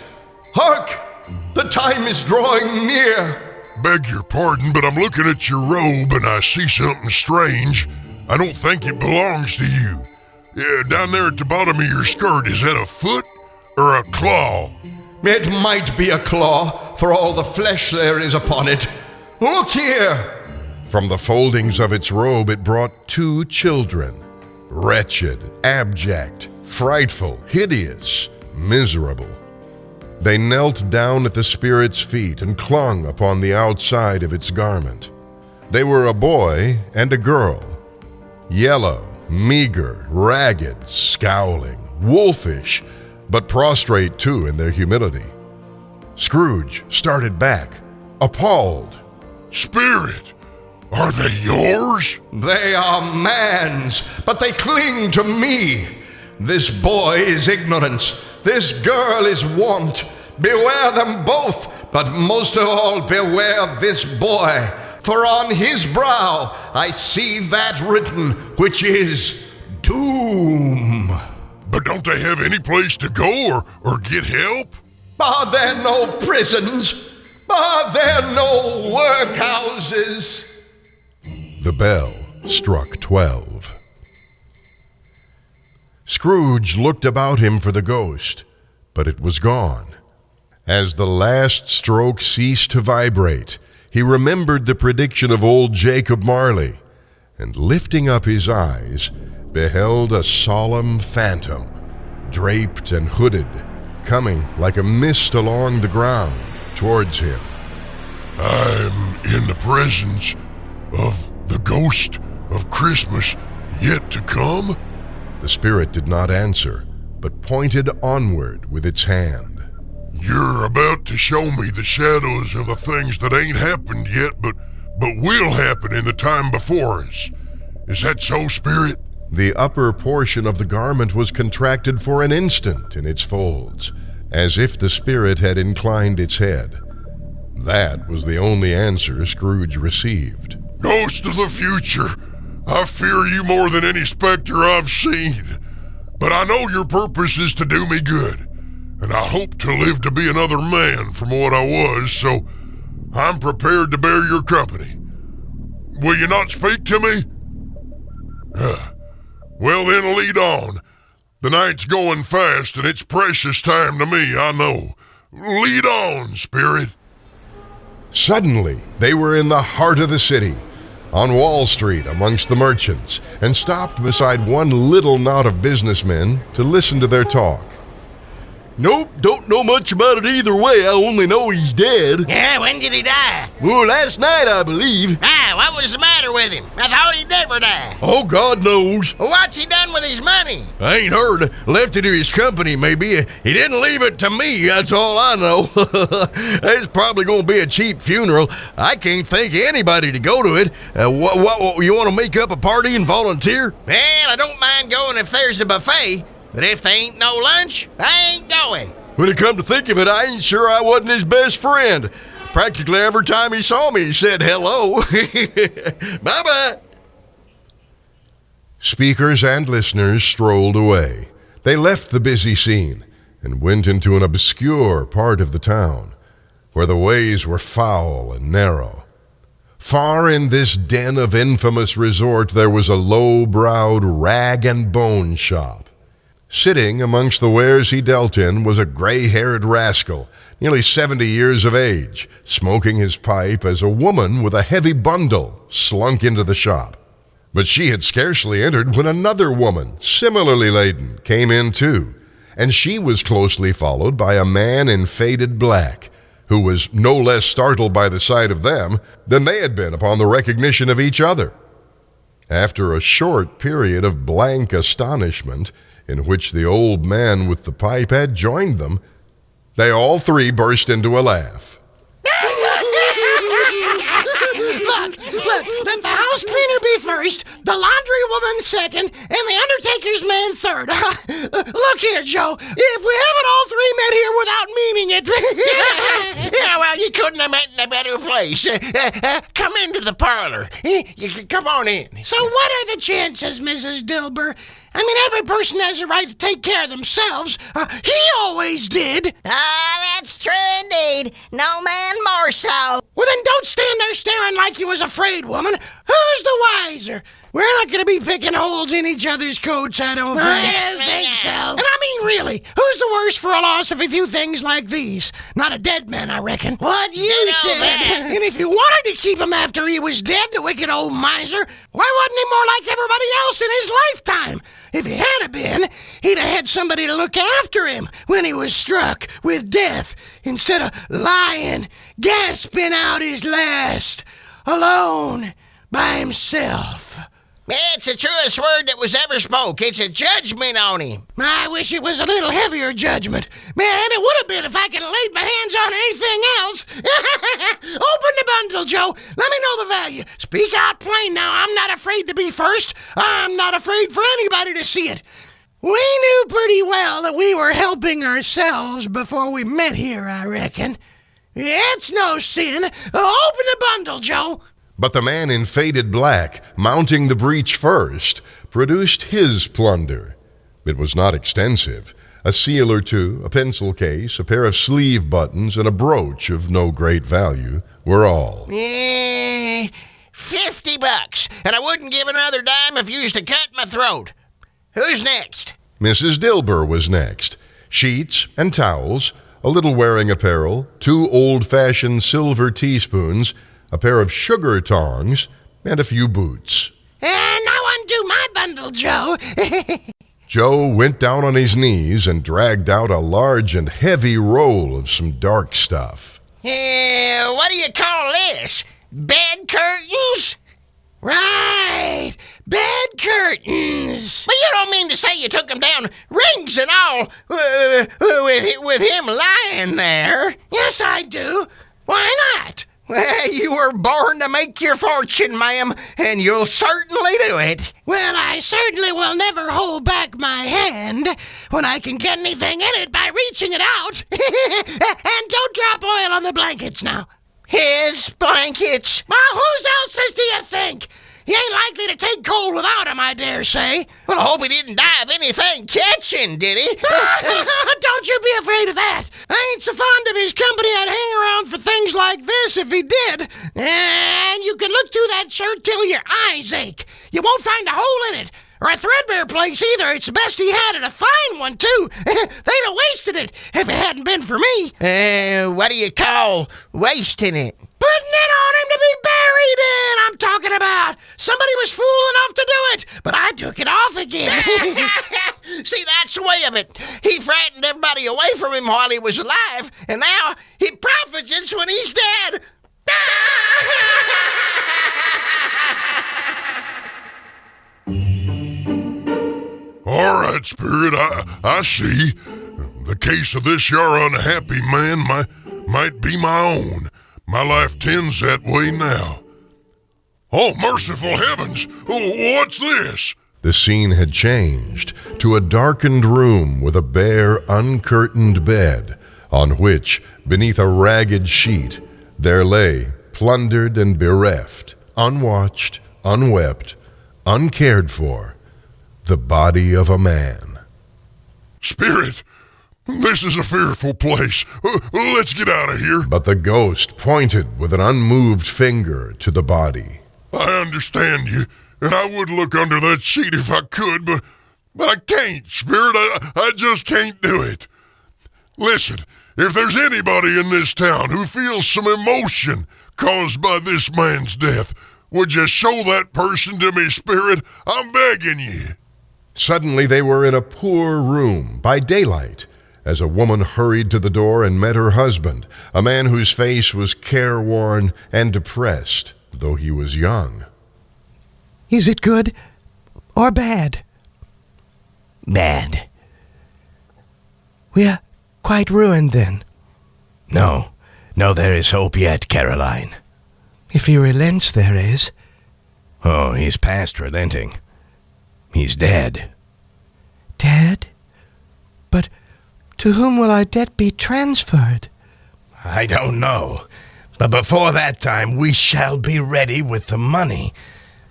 Hark! The time is drawing near. Beg your pardon, but I'm looking at your robe and I see something strange. I don't think it belongs to you. Yeah, down there at the bottom of your skirt, is that a foot or a claw? It might be a claw, for all the flesh there is upon it. Look here! From the foldings of its robe it brought 2 children, wretched, abject, frightful, hideous, miserable. They knelt down at the spirit's feet and clung upon the outside of its garment. They were a boy and a girl, yellow, meager, ragged, scowling, wolfish, but prostrate too in their humility. Scrooge started back, appalled. Spirit, are they yours? They are man's, but they cling to me. This boy is ignorance. This girl is want. Beware them both, but most of all beware this boy. For on his brow I see that written, which is doom. But don't they have any place to go or get help? Are there no prisons? Are there no workhouses? The bell struck 12. Scrooge looked about him for the ghost, but it was gone. As the last stroke ceased to vibrate, he remembered the prediction of old Jacob Marley, and lifting up his eyes, beheld a solemn phantom, draped and hooded, coming like a mist along the ground towards him. I'm in the presence of the ghost of Christmas yet to come? The spirit did not answer, but pointed onward with its hand. You're about to show me the shadows of the things that ain't happened yet, but will happen in the time before us. Is that so, Spirit? The upper portion of the garment was contracted for an instant in its folds, as if the spirit had inclined its head. That was the only answer Scrooge received. Ghost of the future, I fear you more than any specter I've seen. But I know your purpose is to do me good, and I hope to live to be another man from what I was, so I'm prepared to bear your company. Will you not speak to me? Well then, lead on. The night's going fast, and it's precious time to me, I know. Lead on, spirit. Suddenly, they were in the heart of the city, on Wall Street amongst the merchants, and stopped beside one little knot of businessmen to listen to their talk. Nope, don't know much about it either way. I only know he's dead. Yeah, when did he die? Well, last night, I believe. What was the matter with him? I thought he'd never die. Oh, God knows. Well, what's he done with his money? I ain't heard. Left it to his company, maybe. He didn't leave it to me, that's all I know. It's probably going to be a cheap funeral. I can't think of anybody to go to it. What, you want to make up a party and volunteer? Well, I don't mind going if there's a buffet. But if there ain't no lunch, I ain't going. When it come to think of it, I ain't sure I wasn't his best friend. Practically every time he saw me, he said hello. Bye-bye. Speakers and listeners strolled away. They left the busy scene and went into an obscure part of the town, where the ways were foul and narrow. Far in this den of infamous resort there was a low-browed rag and bone shop. Sitting amongst the wares he dealt in was a gray-haired rascal, nearly 70 years of age, smoking his pipe as a woman with a heavy bundle slunk into the shop. But she had scarcely entered when another woman, similarly laden, came in too, and she was closely followed by a man in faded black, who was no less startled by the sight of them than they had been upon the recognition of each other. After a short period of blank astonishment, in which the old man with the pipe had joined them, they all three burst into a laugh. Look, let the house cleaner be first, the laundry woman second, and the undertaker's man third. Look here, Joe, if we haven't all three met here without meaning it... Yeah, well, you couldn't have met in a better place. Come into the parlor. Come on in. So what are the chances, Mrs. Dilber? I mean, every person has a right to take care of themselves. He always did. That's true indeed. No man more so. Well, then don't stand there staring like you was afraid, woman. Who's the wiser? We're not going to be picking holes in each other's coats, I don't think. I don't think so. And I mean, really, who's the worse for a loss of a few things like these? Not a dead man, I reckon. What you said. And if you wanted to keep him after he was dead, the wicked old miser, why wasn't he more like everybody else in his lifetime? If he had been, he'd have had somebody to look after him when he was struck with death, instead of lying, gasping out his last, alone by himself. It's the truest word that was ever spoke. It's a judgment on him. I wish it was a little heavier judgment. Man, it would have been if I could have laid my hands on anything else. Open the bundle, Joe. Let me know the value. Speak out plain now. I'm not afraid to be first. I'm not afraid for anybody to see it. We knew pretty well that we were helping ourselves before we met here, I reckon. It's no sin. Open the bundle, Joe. But the man in faded black, mounting the breach first, produced his plunder. It was not extensive. A seal or two, a pencil case, a pair of sleeve buttons, and a brooch of no great value were all. $50, and I wouldn't give another dime if you used to cut my throat. Who's next? Mrs. Dilber was next. Sheets and towels, a little wearing apparel, 2 old-fashioned silver teaspoons, a pair of sugar tongs, and a few boots. Now undo my bundle, Joe. Joe went down on his knees and dragged out a large and heavy roll of some dark stuff. What do you call this? Bed curtains? Right, bed curtains. But you don't mean to say you took them down, rings and all, with him lying there? Yes, I do. Why not? Well, you were born to make your fortune, ma'am, and you'll certainly do it. Well, I certainly will never hold back my hand when I can get anything in it by reaching it out. And don't drop oil on the blankets now. His blankets. Well, whose else's do you think? He ain't likely to take cold without him, I dare say. Well, I hope he didn't die of anything catching, did he? Don't you be afraid of that. I ain't so fond of his company I'd hang around for things like this if he did. And you can look through that shirt till your eyes ache. You won't find a hole in it. Or a threadbare place either. It's the best he had, and a fine one, too. They'd have wasted it if it hadn't been for me. What do you call wasting it? Putting it on him to be buried in, I'm talking about. Somebody was fool enough to do it, but I took it off again. See, that's the way of it. He frightened everybody away from him while he was alive, and now he profits it when he's dead. All right, Spirit, I see. The case of this yar unhappy man might be my own. My life tends that way now. Oh, merciful heavens! What's this? The scene had changed to a darkened room with a bare, uncurtained bed, on which, beneath a ragged sheet, there lay, plundered and bereft, unwatched, unwept, uncared for, the body of a man. Spirit, this is a fearful place. Let's get out of here. But the ghost pointed with an unmoved finger to the body. I understand you, and I would look under that sheet if I could, but I can't, Spirit. I just can't do it. Listen, if there's anybody in this town who feels some emotion caused by this man's death, would you show that person to me, Spirit? I'm begging you. Suddenly they were in a poor room by daylight, as a woman hurried to the door and met her husband, a man whose face was careworn and depressed, though he was young. Is it good or bad? Bad. We're quite ruined then. No, there is hope yet, Caroline. If he relents, there is. Oh, he's past relenting. He's dead. Dead? But to whom will our debt be transferred? I don't know. But before that time, we shall be ready with the money.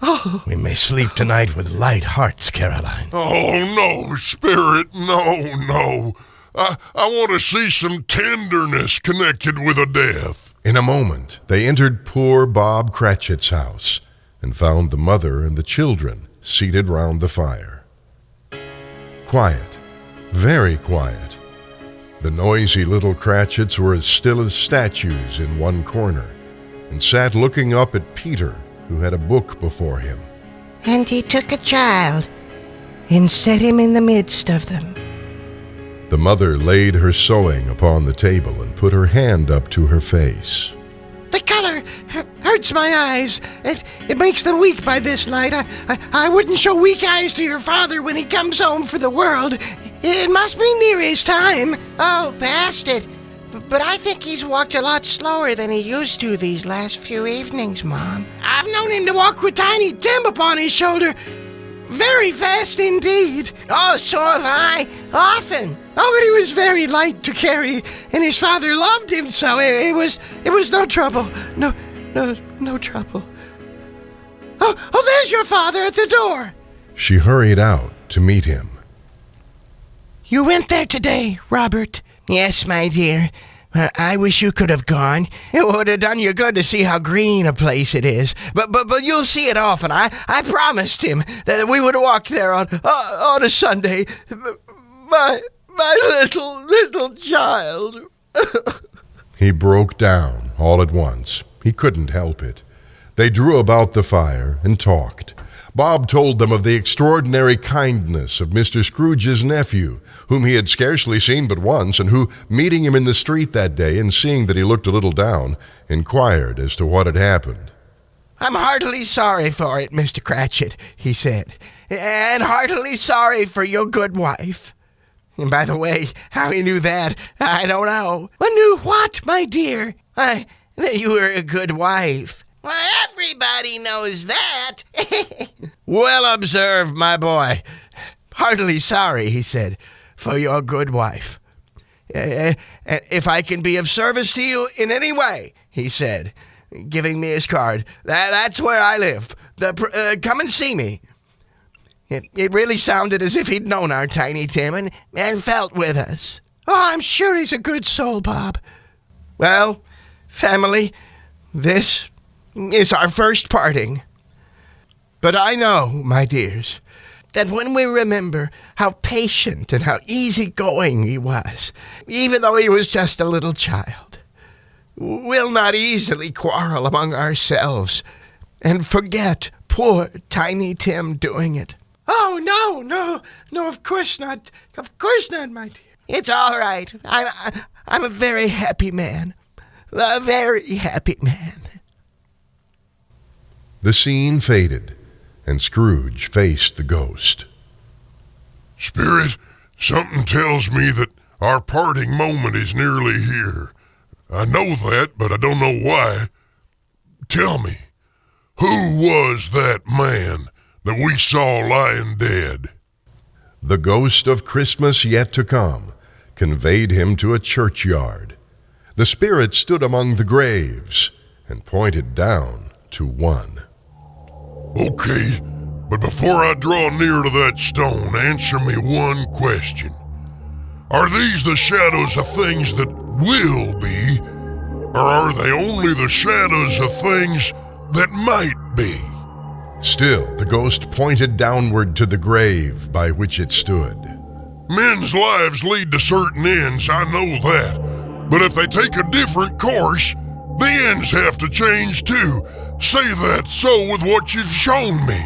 Oh. We may sleep tonight with light hearts, Caroline. Oh, no, Spirit, no. I want to see some tenderness connected with a death. In a moment, they entered poor Bob Cratchit's house and found the mother and the children seated round the fire. Quiet, very quiet. The noisy little Cratchits were as still as statues in one corner and sat looking up at Peter, who had a book before him. And he took a child and set him in the midst of them. The mother laid her sewing upon the table and put her hand up to her face. The color hurts my eyes. It makes them weak by this light. I wouldn't show weak eyes to your father when he comes home for the world. It must be near his time. Oh, past it. But I think he's walked a lot slower than he used to these last few evenings, Mom. I've known him to walk with Tiny Tim upon his shoulder. Very fast indeed. Oh, so have I. Often. Oh, but he was very light to carry, and his father loved him so. It was no trouble. No trouble. Oh, there's your father at the door. She hurried out to meet him. You went there today, Robert. Yes, my dear. I wish you could have gone. It would have done you good to see how green a place it is. But you'll see it often. I promised him that we would walk there on a Sunday. My little child. He broke down all at once. He couldn't help it. They drew about the fire and talked. Bob told them of the extraordinary kindness of Mr. Scrooge's nephew, whom he had scarcely seen but once, and who, meeting him in the street that day and seeing that he looked a little down, inquired as to what had happened. I'm heartily sorry for it, Mr. Cratchit, he said, and heartily sorry for your good wife. And by the way, how he knew that, I don't know. Knew what, my dear? I that you were a good wife. Well, everybody knows that. Well observed, my boy. Heartily sorry, he said, for your good wife. If I can be of service to you in any way, he said, giving me his card. That's where I live. Come and see me. It really sounded as if he'd known our Tiny Tim and felt with us. Oh, I'm sure he's a good soul, Bob. Well, family, this is our first parting. But I know, my dears, that when we remember how patient and how easygoing he was, even though he was just a little child, we'll not easily quarrel among ourselves and forget poor Tiny Tim doing it. Oh, no, of course not. Of course not, my dear. It's all right. I'm a very happy man. A very happy man. The scene faded, and Scrooge faced the ghost. Spirit, something tells me that our parting moment is nearly here. I know that, but I don't know why. Tell me, who was that man that we saw lying dead? The ghost of Christmas yet to come conveyed him to a churchyard. The spirit stood among the graves and pointed down to one. Okay, but before I draw near to that stone, answer me one question. Are these the shadows of things that will be, or are they only the shadows of things that might be? Still, the ghost pointed downward to the grave by which it stood. Men's lives lead to certain ends, I know that. But if they take a different course, the ends have to change too. Say that so with what you've shown me.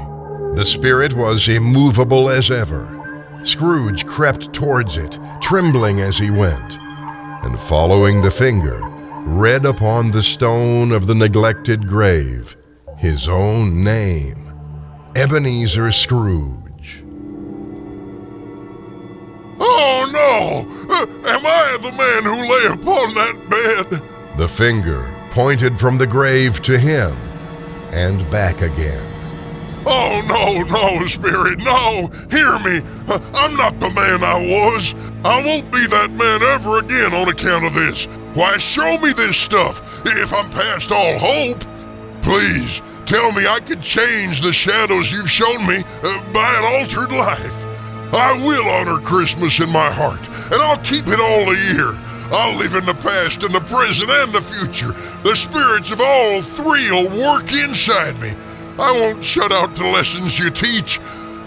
The spirit was immovable as ever. Scrooge crept towards it, trembling as he went, and following the finger, read upon the stone of the neglected grave his own name, Ebenezer Scrooge. Oh no! Am I the man who lay upon that bed? The finger pointed from the grave to him and back again. Oh, no, Spirit, no! Hear me! I'm not the man I was! I won't be that man ever again on account of this! Why, show me this stuff, if I'm past all hope! Please, tell me I could change the shadows you've shown me by an altered life! I will honor Christmas in my heart, and I'll keep it all the year! I'll live in the past and the present and the future! The spirits of all three will work inside me! I won't shut out the lessons you teach.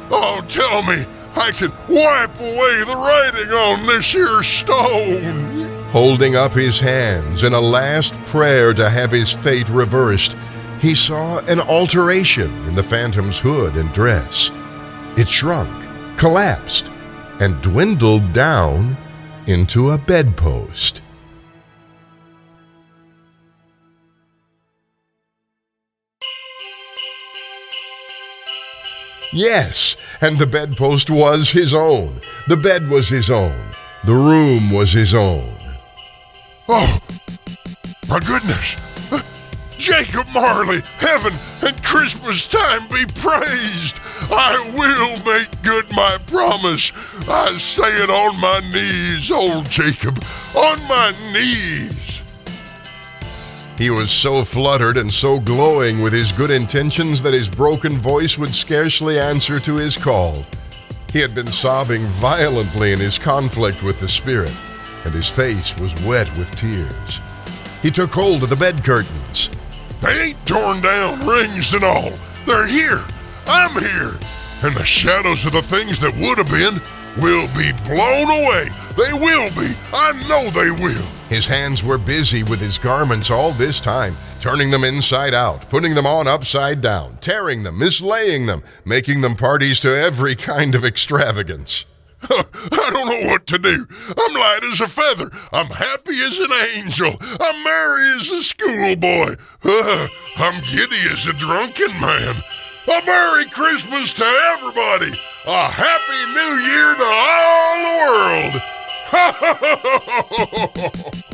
Oh, tell me, I can wipe away the writing on this here stone. Holding up his hands in a last prayer to have his fate reversed, he saw an alteration in the phantom's hood and dress. It shrunk, collapsed, and dwindled down into a bedpost. Yes, and the bedpost was his own. The bed was his own. The room was his own. Oh, my goodness! Jacob Marley, heaven and Christmas time be praised! I will make good my promise. I say it on my knees, old Jacob, on my knees. He was so fluttered and so glowing with his good intentions that his broken voice would scarcely answer to his call. He had been sobbing violently in his conflict with the spirit, and his face was wet with tears. He took hold of the bed curtains. They ain't torn down, rings and all. They're here. I'm here. And the shadows of the things that would have been will be blown away. They will be. I know they will. His hands were busy with his garments all this time, turning them inside out, putting them on upside down, tearing them, mislaying them, making them parties to every kind of extravagance. I don't know what to do. I'm light as a feather. I'm happy as an angel. I'm merry as a schoolboy. I'm giddy as a drunken man. A Merry Christmas to everybody. A Happy New Year to all the world.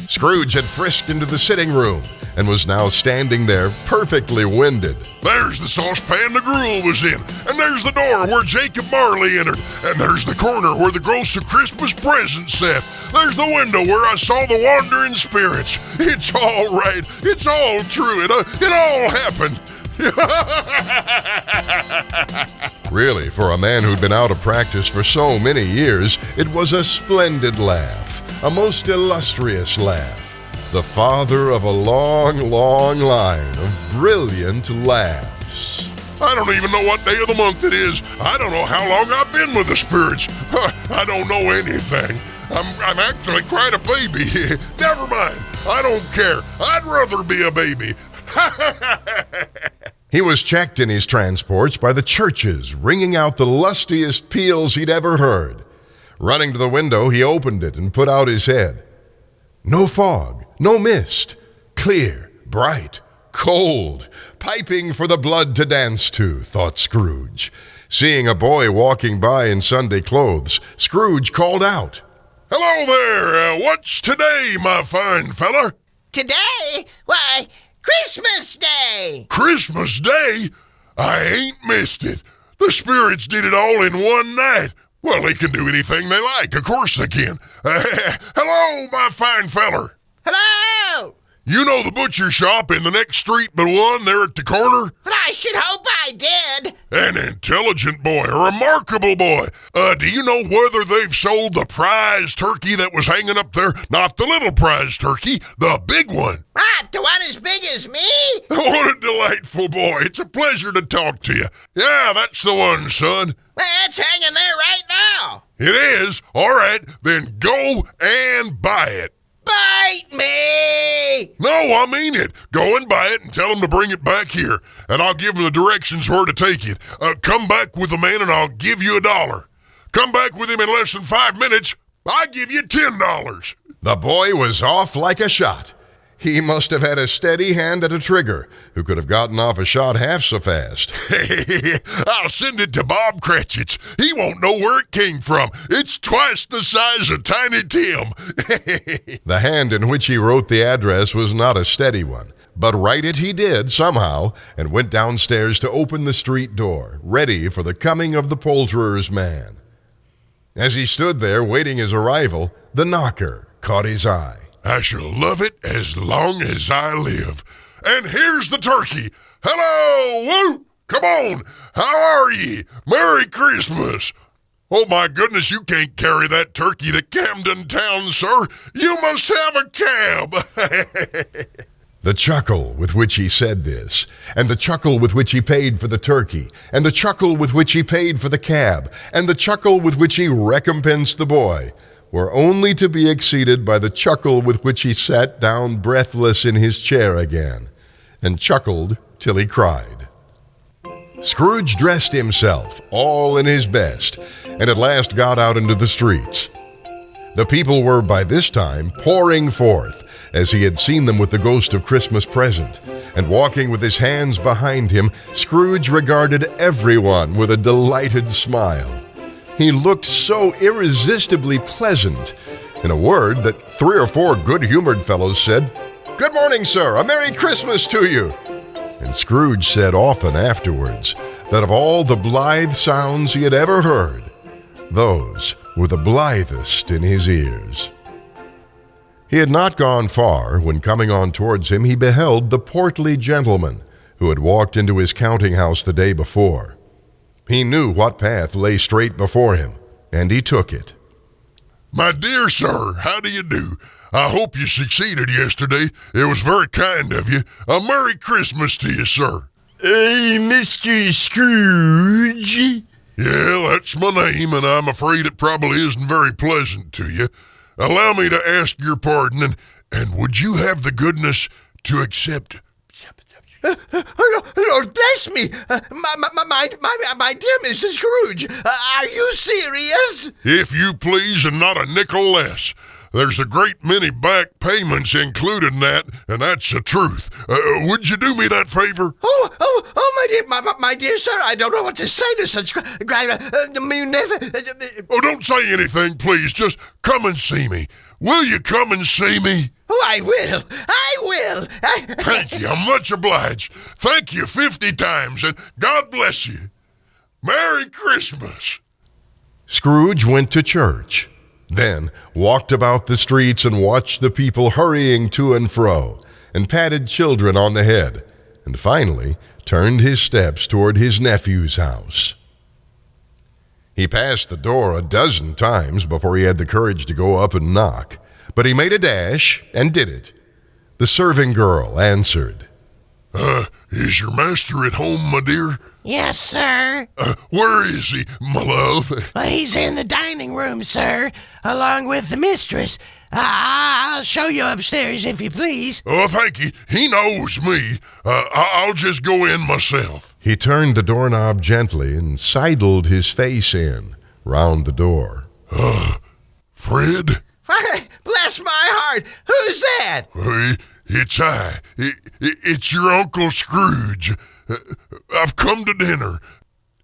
Scrooge had frisked into the sitting room, and was now standing there perfectly winded. There's the saucepan the gruel was in, and there's the door where Jacob Marley entered, and there's the corner where the ghost of Christmas present sat. There's the window where I saw the wandering spirits. It's all right. It's all true. It all happened. Really, for a man who'd been out of practice for so many years, it was a splendid laugh, a most illustrious laugh. The father of a long, long line of brilliant laughs. I don't even know what day of the month it is. I don't know how long I've been with the spirits. I don't know anything. I'm actually quite a baby. Never mind. I don't care. I'd rather be a baby. He was checked in his transports by the churches, ringing out the lustiest peals he'd ever heard. Running to the window, he opened it and put out his head. No fog, no mist, clear, bright, cold, piping for the blood to dance to, thought Scrooge. Seeing a boy walking by in Sunday clothes, Scrooge called out, Hello there. What's today, my fine fella? Today? Why, Christmas Day! Christmas Day? I ain't missed it. The spirits did it all in one night. Well, they can do anything they like. Of course they can. Hello, my fine feller. Hello! You know the butcher shop in the next street but one there at the corner? But I should hope I did. An intelligent boy, a remarkable boy. Do you know whether they've sold the prize turkey that was hanging up there? Not the little prize turkey, the big one. What, the one as big as me? What a delightful boy. It's a pleasure to talk to you. Yeah, that's the one, son. Well, it's hanging there right now. It is? All right, then go and buy it. Bite me! No, I mean it. Go and buy it and tell him to bring it back here, and I'll give him the directions where to take it. Come back with the man and I'll give you $1. Come back with him in less than 5 minutes, I give you $10. The boy was off like a shot. He must have had a steady hand at a trigger, who could have gotten off a shot half so fast. I'll send it to Bob Cratchit's. He won't know where it came from. It's twice the size of Tiny Tim. The hand in which he wrote the address was not a steady one, but write it he did somehow, and went downstairs to open the street door, ready for the coming of the poulterer's man. As he stood there waiting his arrival, the knocker caught his eye. I shall love it as long as I live. And here's the turkey. Hello, woo! Come on, how are ye? Merry Christmas. Oh, my goodness, you can't carry that turkey to Camden Town, sir. You must have a cab. The chuckle with which he said this, and the chuckle with which he paid for the turkey, and the chuckle with which he paid for the cab, and the chuckle with which he recompensed the boy, were only to be exceeded by the chuckle with which he sat down breathless in his chair again, and chuckled till he cried. Scrooge dressed himself, all in his best, and at last got out into the streets. The people were by this time pouring forth, as he had seen them with the ghost of Christmas present, and walking with his hands behind him, Scrooge regarded everyone with a delighted smile. He looked so irresistibly pleasant, in a word, that 3 or 4 good-humored fellows said, "Good morning, sir, a Merry Christmas to you." And Scrooge said often afterwards that of all the blithe sounds he had ever heard, those were the blithest in his ears. He had not gone far when, coming on towards him, he beheld the portly gentleman who had walked into his counting-house the day before. He knew what path lay straight before him, and he took it. My dear sir, how do you do? I hope you succeeded yesterday. It was very kind of you. A Merry Christmas to you, sir. Mr. Scrooge? Yeah, that's my name, and I'm afraid it probably isn't very pleasant to you. Allow me to ask your pardon, and would you have the goodness to accept... Lord bless me! My dear Mr. Scrooge, are you serious? If you please, and not a nickel less. There's a great many back payments included in that, and that's the truth. Would you do me that favor? My dear sir, I don't know what to say to such Oh, don't say anything, please. Just come and see me. Will you come and see me? Oh, I will. I will. Thank you. I'm much obliged. Thank you 50 times, and God bless you. Merry Christmas. Scrooge went to church, then walked about the streets and watched the people hurrying to and fro, and patted children on the head, and finally turned his steps toward his nephew's house. He passed the door a dozen times before he had the courage to go up and knock, but he made a dash and did it. The serving girl answered. Is your master at home, my dear? Yes, sir. Where is he, my love? He's in the dining room, sir, along with the mistress. I'll show you upstairs, if you please. Oh, thank you. He knows me. I'll just go in myself. He turned the doorknob gently and sidled his face in, round the door. Fred? Bless my heart. Who's that? It's I. It's your Uncle Scrooge. I've come to dinner.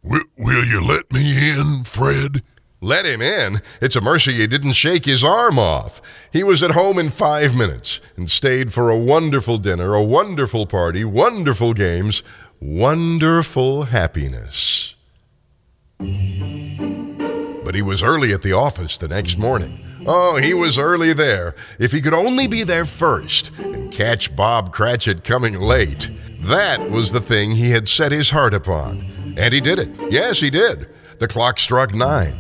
Will you let me in, Fred? Let him in? It's a mercy you didn't shake his arm off. He was at home in 5 minutes and stayed for a wonderful dinner, a wonderful party, wonderful games, wonderful happiness. But he was early at the office the next morning. Oh, he was early there. If he could only be there first and catch Bob Cratchit coming late. That was the thing he had set his heart upon. And he did it. Yes, he did. The clock struck 9.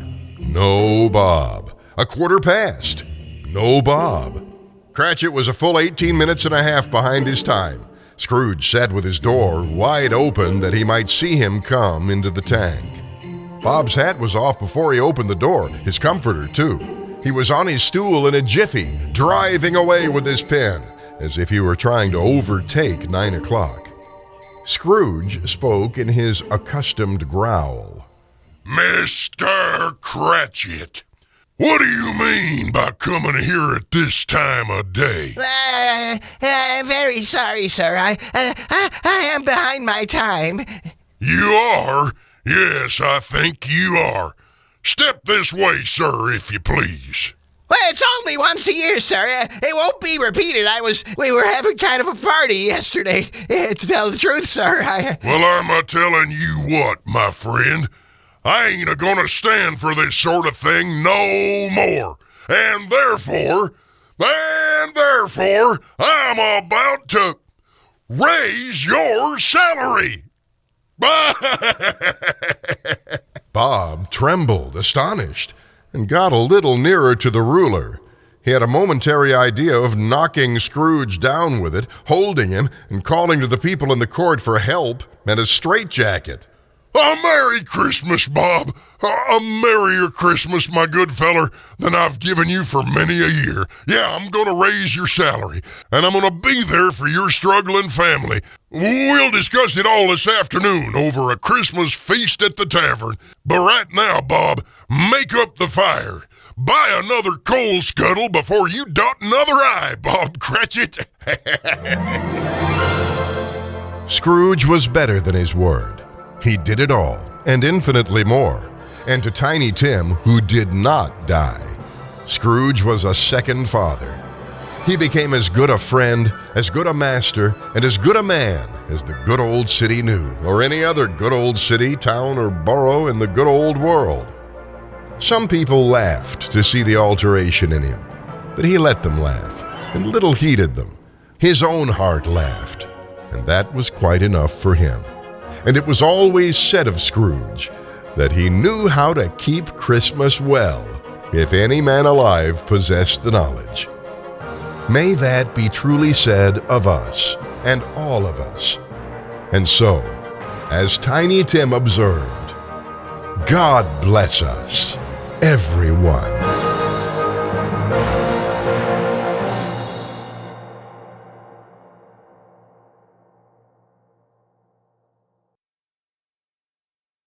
No Bob. 1:15. No Bob. Cratchit was a full 18 minutes and a half behind his time. Scrooge sat with his door wide open that he might see him come into the tank. Bob's hat was off before he opened the door, his comforter too. He was on his stool in a jiffy, driving away with his pen, as if he were trying to overtake 9 o'clock. Scrooge spoke in his accustomed growl. Mr. Cratchit, what do you mean by coming here at this time of day? I'm very sorry, sir. I am behind my time. You are? Yes, I think you are. Step this way, sir, if you please. Well, it's only once a year, sir. It won't be repeated. We were having kind of a party yesterday. To tell the truth, sir, Well, I'm a-telling you what, my friend. I ain't a-gonna stand for this sort of thing no more. And therefore, I'm about to raise your salary. Bob trembled, astonished, and got a little nearer to the ruler. He had a momentary idea of knocking Scrooge down with it, holding him, and calling to the people in the court for help and a straitjacket. A Merry Christmas, Bob. A merrier Christmas, my good feller, than I've given you for many a year. Yeah, I'm going to raise your salary, and I'm going to be there for your struggling family. We'll discuss it all this afternoon over a Christmas feast at the tavern. But right now, Bob, make up the fire. Buy another coal scuttle before you dot another I, Bob Cratchit. Scrooge was better than his word. He did it all, and infinitely more. And to Tiny Tim, who did not die, Scrooge was a second father. He became as good a friend, as good a master, and as good a man as the good old city knew, or any other good old city, town, or borough in the good old world. Some people laughed to see the alteration in him, but he let them laugh, and little heeded them. His own heart laughed, and that was quite enough for him. And it was always said of Scrooge that he knew how to keep Christmas well, if any man alive possessed the knowledge. May that be truly said of us, and all of us. And so, as Tiny Tim observed, God bless us, everyone.